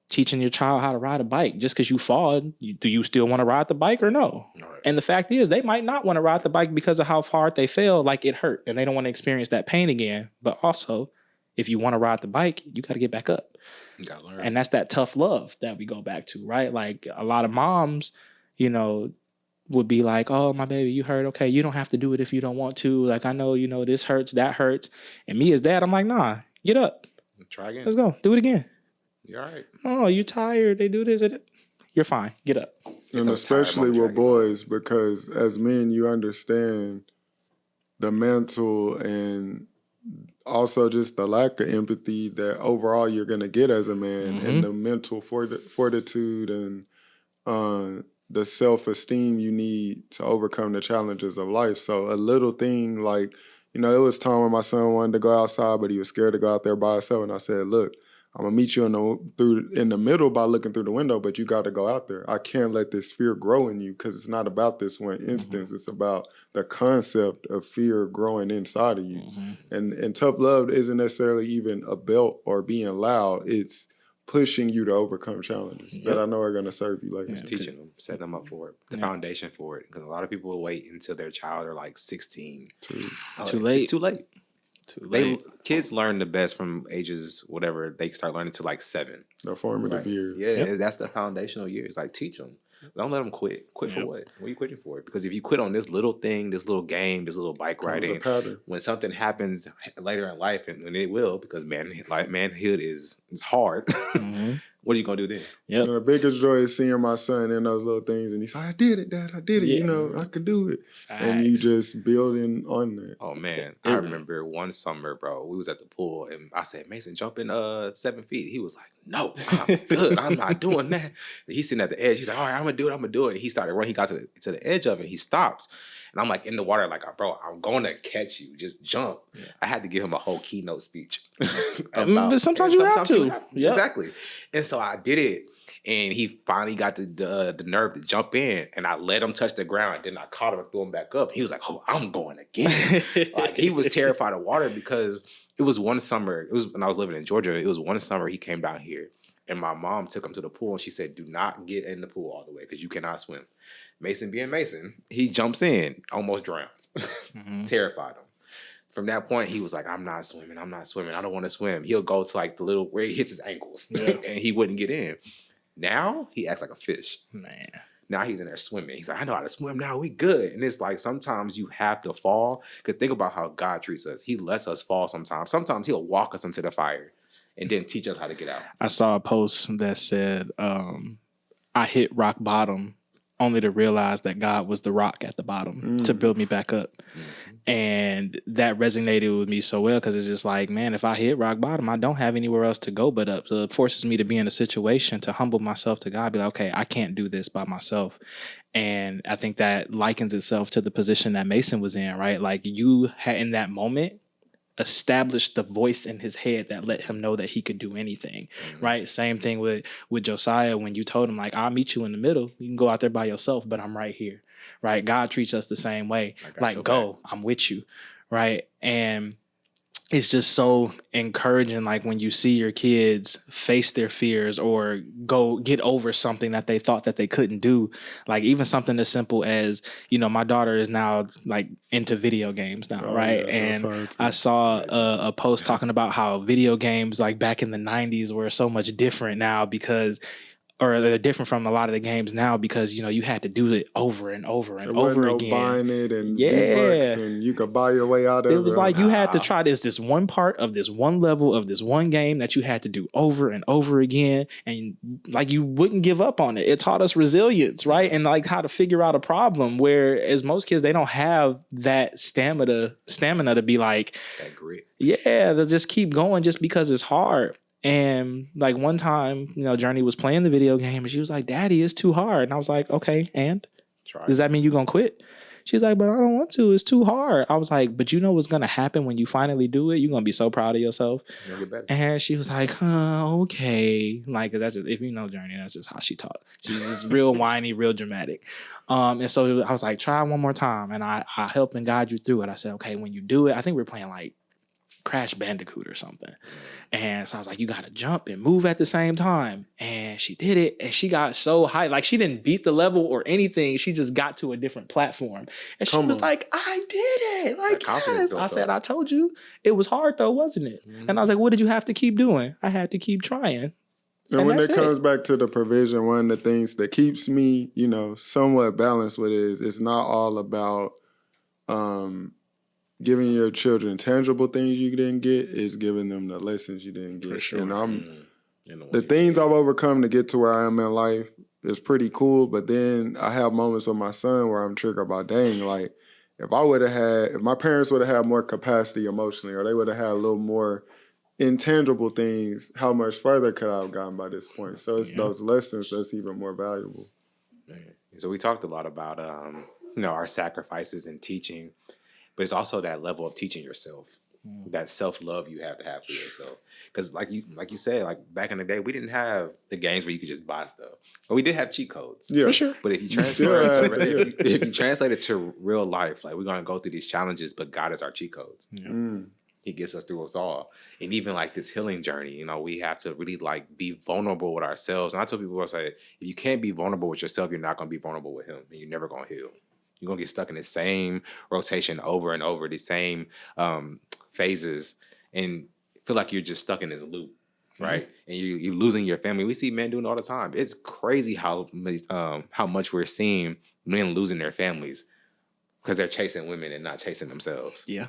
teaching your child how to ride a bike, just because you fall, do you still want to ride the bike or no? And the fact is, they might not want to ride the bike because of how hard they fell, like it hurt, and they don't want to experience that pain again. But also, if you want to ride the bike, you got to get back up. You got to learn. And that's that tough love that we go back to, right? Like a lot of moms, would be like, oh, my baby, you hurt. Okay, you don't have to do it if you don't want to. Like, I know, this hurts, that hurts. And me as dad, I'm like, nah, get up. Try again. Let's go. Do it again. You're all right. Oh, you tired. They do this. You're fine. Get up. And especially with boys, because as men, you understand the mental and also just the lack of empathy that overall you're going to get as a man, and the mental fortitude and the self-esteem you need to overcome the challenges of life. So a little thing like, it was time when my son wanted to go outside, but he was scared to go out there by himself. And I said, look, I'm going to meet you in the middle by looking through the window, but you got to go out there. I can't let this fear grow in you, because it's not about this one instance. It's about the concept of fear growing inside of you. And tough love isn't necessarily even a belt or being loud. It's pushing you to overcome challenges that I know are going to serve you later. Just teaching them, setting them up for it, the foundation for it. Because a lot of people will wait until their child are like 16. Too late. It's too late. Kids learn the best from ages, whatever, they start learning to like 7. The formative years. Yeah, that's the foundational years. Like, teach them. Don't let them quit. Quit for what? What are you quitting for? Because if you quit on this little thing, this little game, this little bike riding, when something happens later in life, and it will, because manhood is hard, what are you going to do then? Yep. The biggest joy is seeing my son in those little things, and he's like, I did it, Dad. I did it. I could do it. And you just building on that. Oh, man. I remember one summer, bro, we was at the pool, and I said, Mason, jump in 7 feet. He was like, no, I'm good. I'm not doing that. He's sitting at the edge. He's like, all right, I'm going to do it. And he started running. He got to the edge of it. He stopped. And I'm like in the water, like, bro, I'm going to catch you. Just jump. Yeah. I had to give him a whole keynote speech. But sometimes you have to. Yep. Exactly. And so I did it. And he finally got the nerve to jump in. And I let him touch the ground. Then I caught him and threw him back up. He was like, oh, I'm going again. Like, he was terrified of water, because it was one summer. It was when I was living in Georgia. It was one summer he came down here. And my mom took him to the pool, and she said, do not get in the pool all the way, because you cannot swim. Mason being Mason, he jumps in, almost drowns. Terrified him. From that point, he was like, I'm not swimming. I don't want to swim. He'll go to like the little, where he hits his ankles, and he wouldn't get in. Now, he acts like a fish. Man. Now he's in there swimming. He's like, I know how to swim now. We good. And it's like, sometimes you have to fall, because think about how God treats us. He lets us fall sometimes. Sometimes he'll walk us into the fire and then teach us how to get out. I saw a post that said, I hit rock bottom only to realize that God was the rock at the bottom to build me back up. And that resonated with me so well because it's just like, man, if I hit rock bottom, I don't have anywhere else to go but up. So it forces me to be in a situation to humble myself to God, be like, okay, I can't do this by myself. And I think that likens itself to the position that Mason was in, right? Like you had in that moment established the voice in his head that let him know that he could do anything, right? Same thing with Josiah when you told him, like, I'll meet you in the middle. You can go out there by yourself, but I'm right here, right? God treats us the same way. Like, go, I'm with you, right? And it's just so encouraging, like when you see your kids face their fears or go get over something that they thought that they couldn't do. Like even something as simple as, you know, my daughter is now like into video games now, right? Yeah, and I saw a post talking about how video games like back in the 90s were so much different now because or they're different from a lot of the games now because, you know, you had to do it over and over and over again. Buying it and V-Bucks and you could buy your way out of it. It was like you had to try this one part of this one level of this one game that you had to do over and over again. And like you wouldn't give up on it. It taught us resilience, right? And like how to figure out a problem, whereas most kids, they don't have that stamina to be like, that grit. Yeah, to just keep going just because it's hard. And like one time, you know, Journey was playing the video game and she was like, Daddy, it's too hard. And I was like, okay, and does that mean you're going to quit? She's like, but I don't want to. It's too hard. I was like, but you know what's going to happen when you finally do it? You're going to be so proud of yourself. You'll get better. And she was like, okay. Like, that's just, if you know Journey, that's just how she talks. She's just real whiny, real dramatic. And so I was like, try one more time. And I helped and guide you through it. I said, okay, when you do it, I think we were playing like Crash Bandicoot or something. And so I was like, you got to jump and move at the same time. And she did it. And she got so high. Like she didn't beat the level or anything. She just got to a different platform. And she was like, I did it. Like, yes. I said, I told you. It was hard though, wasn't it? And I was like, what did you have to keep doing? I had to keep trying. And when it comes back to the provision, one of the things that keeps me, you know, somewhat balanced with it is it's not all about giving your children tangible things you didn't get, is giving them the lessons you didn't get. For sure. And the things I've overcome to get to where I am in life is pretty cool. But then I have moments with my son where I'm triggered by, dang, like if my parents would have had more capacity emotionally, or they would have had a little more intangible things, how much further could I have gotten by this point? So it's those lessons that's even more valuable. So we talked a lot about, our sacrifices in teaching. But it's also that level of teaching yourself, that self-love you have to have for yourself. Because like you said, like back in the day, we didn't have the games where you could just buy stuff. But we did have cheat codes. Yeah, for sure. But if you transfer if you translate it to real life, like we're going to go through these challenges, but God is our cheat codes. He gets us through us all. And even like this healing journey, you know, we have to really like be vulnerable with ourselves. And I tell people, I say, if you can't be vulnerable with yourself, you're not going to be vulnerable with him. And you're never going to heal. You're going to get stuck in the same rotation over and over, the same phases, and feel like you're just stuck in this loop, right? And you're losing your family. We see men doing it all the time. It's crazy how much we're seeing men losing their families because they're chasing women and not chasing themselves. Yeah.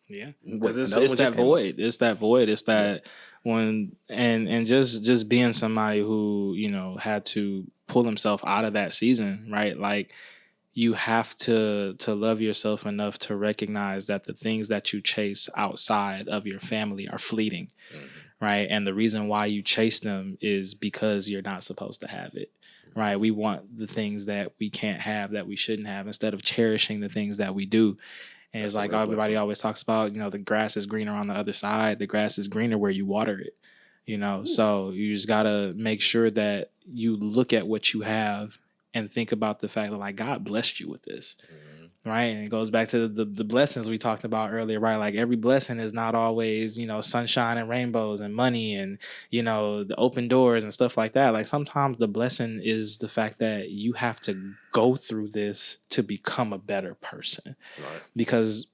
Yeah. Because it's that void. It's that void. It's that when, and just being somebody who, you know, had to pull himself out of that season, right? Like, you have to love yourself enough to recognize that the things that you chase outside of your family are fleeting, right? And the reason why you chase them is because you're not supposed to have it, right? We want the things that we can't have, that we shouldn't have, instead of cherishing the things that we do. And that's, it's like everybody always talks about, you know, the grass is greener on the other side. The grass is greener where you water it, you know? So you just got to make sure that you look at what you have and think about the fact that, like, God blessed you with this, right? And it goes back to the blessings we talked about earlier, right? Like, every blessing is not always, you know, sunshine and rainbows and money and, you know, the open doors and stuff like that. Like, sometimes the blessing is the fact that you have to go through this to become a better person. Right. Because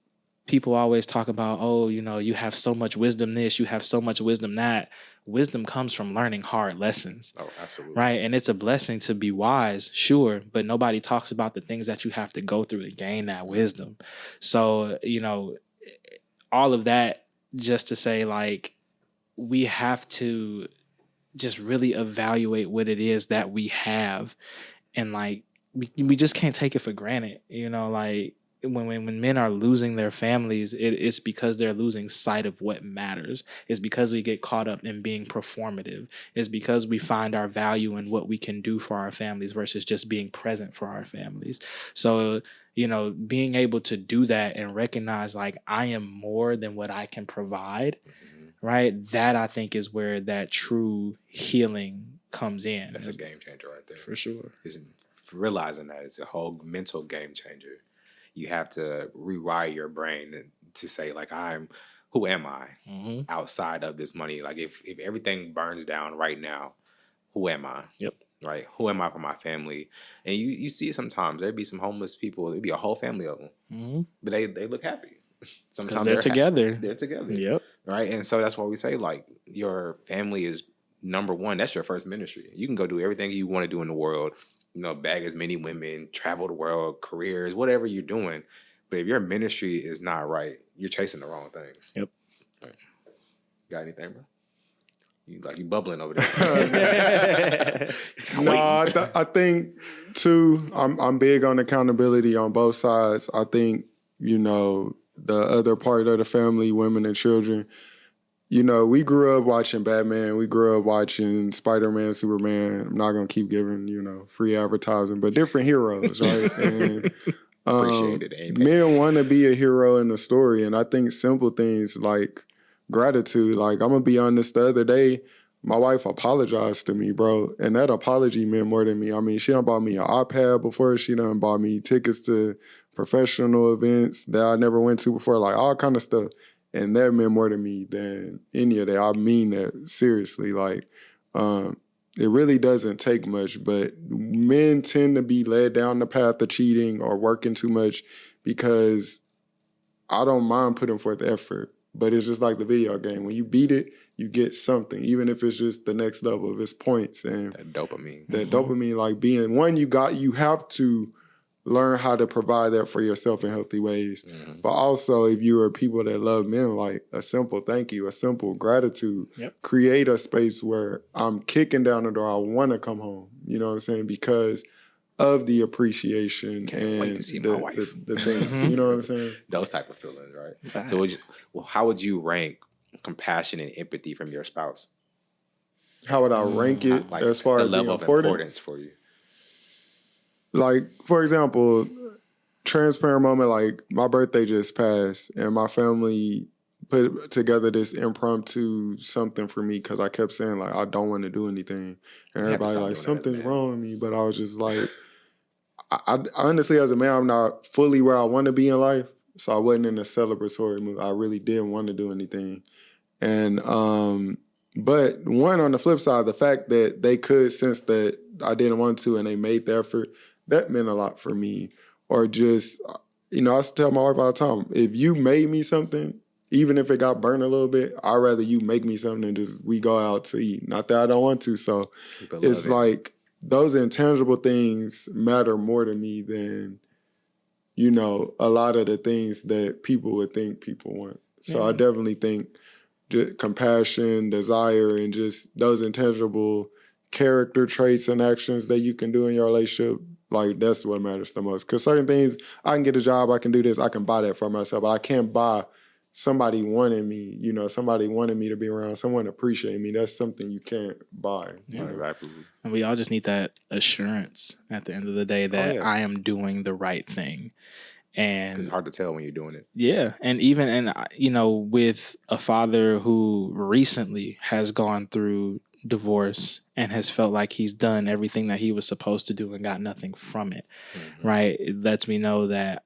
people always talk about, oh, you know, you have so much wisdom this, you have so much wisdom that. Wisdom comes from learning hard lessons. Oh, absolutely. Right. And it's a blessing to be wise, sure, but nobody talks about the things that you have to go through to gain that wisdom. So, you know, all of that just to say, like, we have to just really evaluate what it is that we have. And like, we just can't take it for granted, you know, like when men are losing their families, it's because they're losing sight of what matters. It's because we get caught up in being performative. It's because we find our value in what we can do for our families versus just being present for our families. So, you know, being able to do that and recognize like I am more than what I can provide, right? That I think is where that true healing comes in. That's a game changer right there. For sure. Is realizing that it's a whole mental game changer. You have to rewire your brain to say, like, who am I outside of this money? Like, if everything burns down right now, who am I? Yep. Right? Who am I for my family? And you see sometimes there'd be some homeless people. There'd be a whole family of them, but they look happy. Sometimes they're together. They're together. Yep. Right. And so that's why we say, like, your family is number one. That's your first ministry. You can go do everything you want to do in the world. You know, bag as many women, travel the world, careers, whatever you're doing. But if your ministry is not right, you're chasing the wrong things. Yep. Right. Got anything, bro? You bubbling over there. No, I think too. I'm big on accountability on both sides. I think, you know, the other part of the family, women and children. You know, we grew up watching Batman. We grew up watching Spider-Man, Superman. I'm not gonna keep giving, you know, free advertising, but different heroes, right? And Appreciate it. Amen. Men want to be a hero in the story, and I think simple things like gratitude. Like, I'm gonna be honest. The other day, my wife apologized to me, bro, and that apology meant more than me. I mean, she done bought me an iPad before. She done bought me tickets to professional events that I never went to before, like all kind of stuff. And that meant more to me than any of that. I mean that seriously. Like, it really doesn't take much, but men tend to be led down the path of cheating or working too much because I don't mind putting forth effort, but it's just like the video game. When you beat it, you get something, even if it's just the next level of its points. And that dopamine. Dopamine, like being one, you have to learn how to provide that for yourself in healthy ways. But also, if you are people that love men, like a simple thank you, a simple gratitude, create a space where I'm kicking down the door. I want to come home. You know what I'm saying? Because of the appreciation and wait to see my wife. The things. You know what I'm saying? Those type of feelings, right? So, how would you rank compassion and empathy from your spouse? How would I rank it like as far the as level the of importance for you? Like, for example, transparent moment, like my birthday just passed and my family put together this impromptu something for me because I kept saying, like, I don't want to do anything. And everybody like, something's wrong with me. But I was just like, I honestly, as a man, I'm not fully where I want to be in life. So I wasn't in a celebratory mood. I really didn't want to do anything. And, but one, on the flip side, the fact that they could sense that I didn't want to and they made the effort, that meant a lot for me. Or just, you know, I used to tell my wife all the time, if you made me something, even if it got burned a little bit, I'd rather you make me something and just we go out to eat. Not that I don't want to. So it's like those intangible things matter more to me than, you know, a lot of the things that people would think people want. So I definitely think just compassion, desire, and just those intangible character traits and actions that you can do in your relationship, like, that's what matters the most. Because certain things, I can get a job, I can do this, I can buy that for myself, but I can't buy somebody wanting me, you know, somebody wanting me to be around, someone appreciating me. That's something you can't buy. Yeah, exactly. And we all just need that assurance at the end of the day that I am doing the right thing. And it's hard to tell when you're doing it. Yeah. And even, you know, with a father who recently has gone through divorce and has felt like he's done everything that he was supposed to do and got nothing from it, right? It lets me know that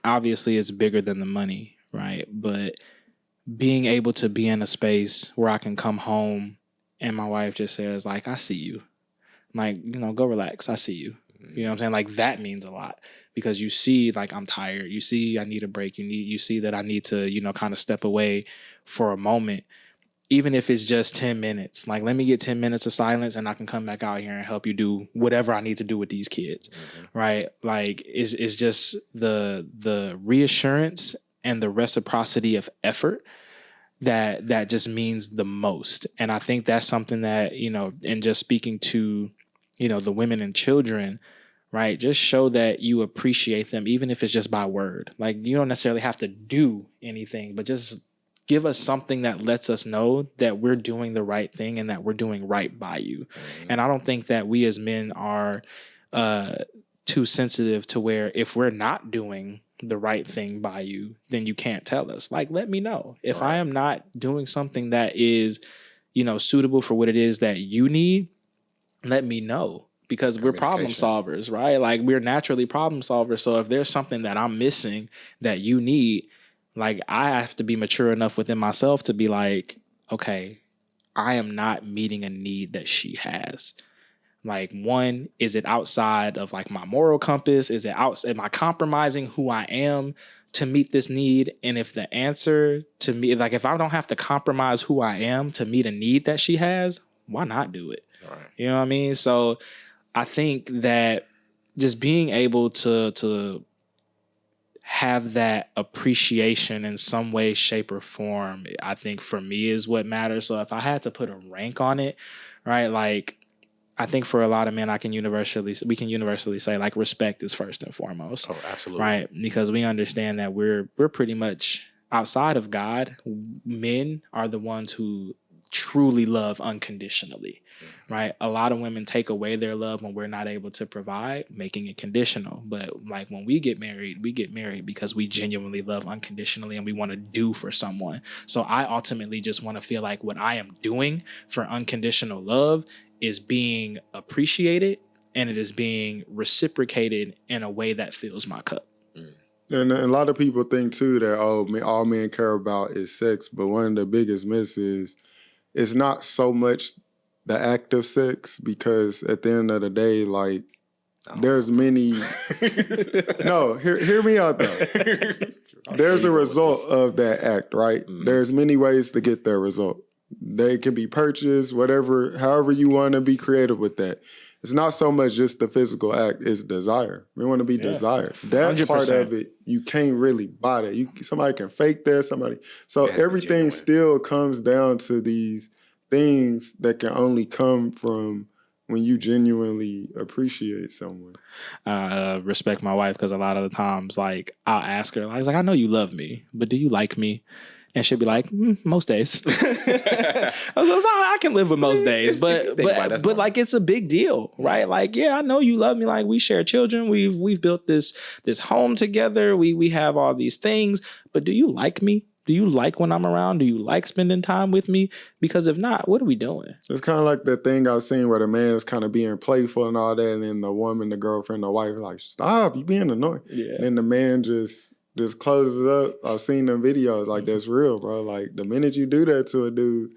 obviously it's bigger than the money, right? But being able to be in a space where I can come home and my wife just says, like, I see you. Like, you know, go relax. I see you. You know what I'm saying? Like, that means a lot because you see, like, I'm tired. You see, I need a break. You see that I need to, you know, kind of step away for a moment, even if it's just 10 minutes. Like, let me get 10 minutes of silence and I can come back out here and help you do whatever I need to do with these kids, right? Like, it's just the reassurance and the reciprocity of effort that just means the most. And I think that's something that, and just speaking to, the women and children, right? Just show that you appreciate them, even if it's just by word. Like, you don't necessarily have to do anything, but just give us something that lets us know that we're doing the right thing and that we're doing right by you. Mm-hmm. And I don't think that we as men are too sensitive to where if we're not doing the right thing by you, then you can't tell us. Like, let me know. If I am not doing something that is, suitable for what it is that you need, let me know. Because we're problem solvers, right? Like, we're naturally problem solvers. So if there's something that I'm missing that you need, like, I have to be mature enough within myself to be like, okay, I am not meeting a need that she has. Like, one, is it outside of like my moral compass? Is it outside? Am I compromising who I am to meet this need? And if the answer to me, like, if I don't have to compromise who I am to meet a need that she has, why not do it? Right. You know what I mean? So I think that just being able to have that appreciation in some way, shape, or form, I think for me is what matters. So if I had to put a rank on it, right, like, I think for a lot of men, we can universally say, like, respect is first and foremost. Oh, absolutely. Right? Because we understand that we're pretty much outside of God. Men are the ones who truly love unconditionally, right? A lot of women take away their love when we're not able to provide, making it conditional. But like, when we get married because we genuinely love unconditionally and we want to do for someone. So I ultimately just want to feel like what I am doing for unconditional love is being appreciated and it is being reciprocated in a way that fills my cup. And a lot of people think too that, all men care about is sex, but one of the biggest misses is it's not so much the act of sex, because at the end of the day, like, there's many. No, hear me out though. There's a result of that act, right? Mm-hmm. There's many ways to get that result. They can be purchased, whatever, however you want to be creative with that. It's not so much just the physical act; it's desire. We want to be desired. That 100%. Part of it, you can't really buy that. Somebody can fake that. So everything still comes down to these things that can only come from when you genuinely appreciate someone. Respect my wife, because a lot of the times, like, I'll ask her, like, I know you love me, but do you like me? And she'll be like, most days. I can live with most days, but like, it's a big deal, right? Like, yeah, I know you love me. Like, we share children. We've built this home together. We have all these things, but do you like me? Do you like when I'm around? Do you like spending time with me? Because if not, what are we doing? It's kind of like that thing I've seen where the man is kind of being playful and all that, and then the woman, the girlfriend, the wife, like, stop, you being annoying. Yeah. And then the man just closes up. I've seen them videos, like, that's real, bro. Like, the minute you do that to a dude,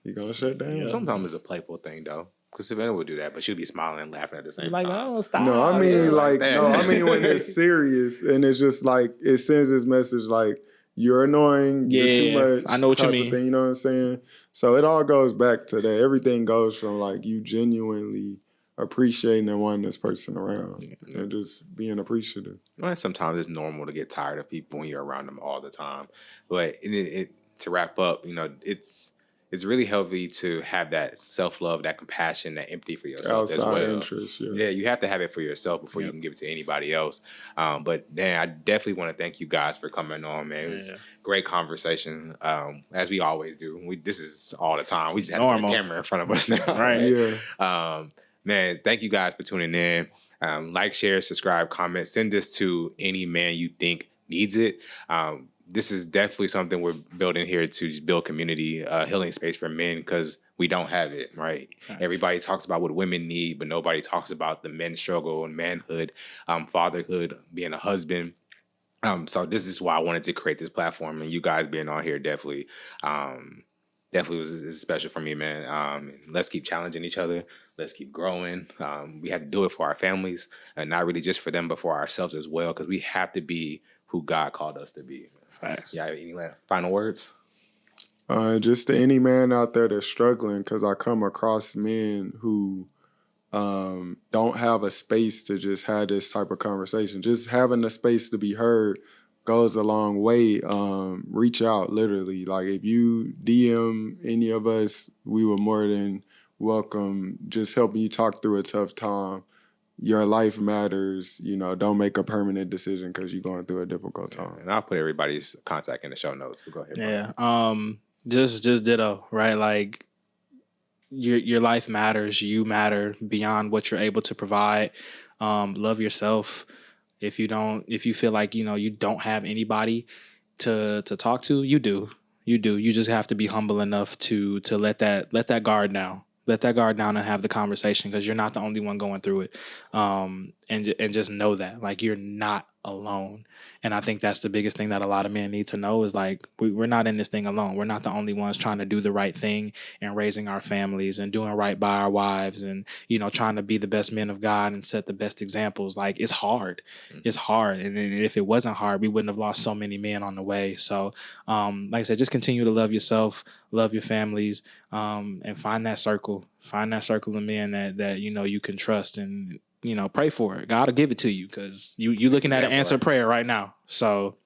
you're gonna shut down. Yeah. Sometimes it's a playful thing though, because Savannah would do that, but she'll be smiling and laughing at the same time. Like, oh, stop. No, I mean, I mean when it's serious and it's just like, it sends this message like, you're annoying, you're too much. I know what you mean. Thing, you know what I'm saying? So it all goes back to that. Everything goes from like you genuinely appreciating and wanting this person around and just being appreciative. Well, sometimes it's normal to get tired of people when you're around them all the time. But to wrap up, it's really healthy to have that self-love, that compassion, that empathy for yourself as well. Interest, yeah, you have to have it for yourself before you can give it to anybody else. But Dan, I definitely want to thank you guys for coming on, man. It was great conversation, as we always do. This is all the time. We just have a camera in front of us now. Right? Yeah. Man, thank you guys for tuning in. Like, share, subscribe, comment. Send this to any man you think needs it. This is definitely something we're building here to build community, healing space for men, because we don't have it, right? Nice. Everybody talks about what women need, but nobody talks about the men's struggle and manhood, fatherhood, being a husband. So this is why I wanted to create this platform, and you guys being on here definitely was special for me, man. Let's keep challenging each other. Let's keep growing. We have to do it for our families, and not really just for them, but for ourselves as well, because we have to be who God called us to be. Facts. Yeah, any final words? Just to any man out there that's struggling, because I come across men who don't have a space to just have this type of conversation. Just having a space to be heard goes a long way. Reach out, literally. Like if you DM any of us, we were more than welcome. Just helping you talk through a tough time. Your life matters. Don't make a permanent decision because you're going through a difficult time. And I'll put everybody's contact in the show notes. But go ahead. Yeah. Just ditto, right? Like your life matters. You matter beyond what you're able to provide. Love yourself. If you feel like, you don't have anybody to talk to, you do. You just have to be humble enough to let that guard down. Let that guard down and have the conversation, because you're not the only one going through it. And just know that, like, you're not alone. And I think that's the biggest thing that a lot of men need to know is, like, we're not in this thing alone. We're not the only ones trying to do the right thing and raising our families and doing right by our wives and, trying to be the best men of God and set the best examples. Like, it's hard. It's hard. And if it wasn't hard, we wouldn't have lost so many men on the way. So, like I said, just continue to love yourself, love your families, and find that circle of men that you can trust, and pray for it. God will give it to you, because you looking at an answered prayer right now. So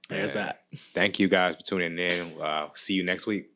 there's that. Thank you guys for tuning in. See you next week.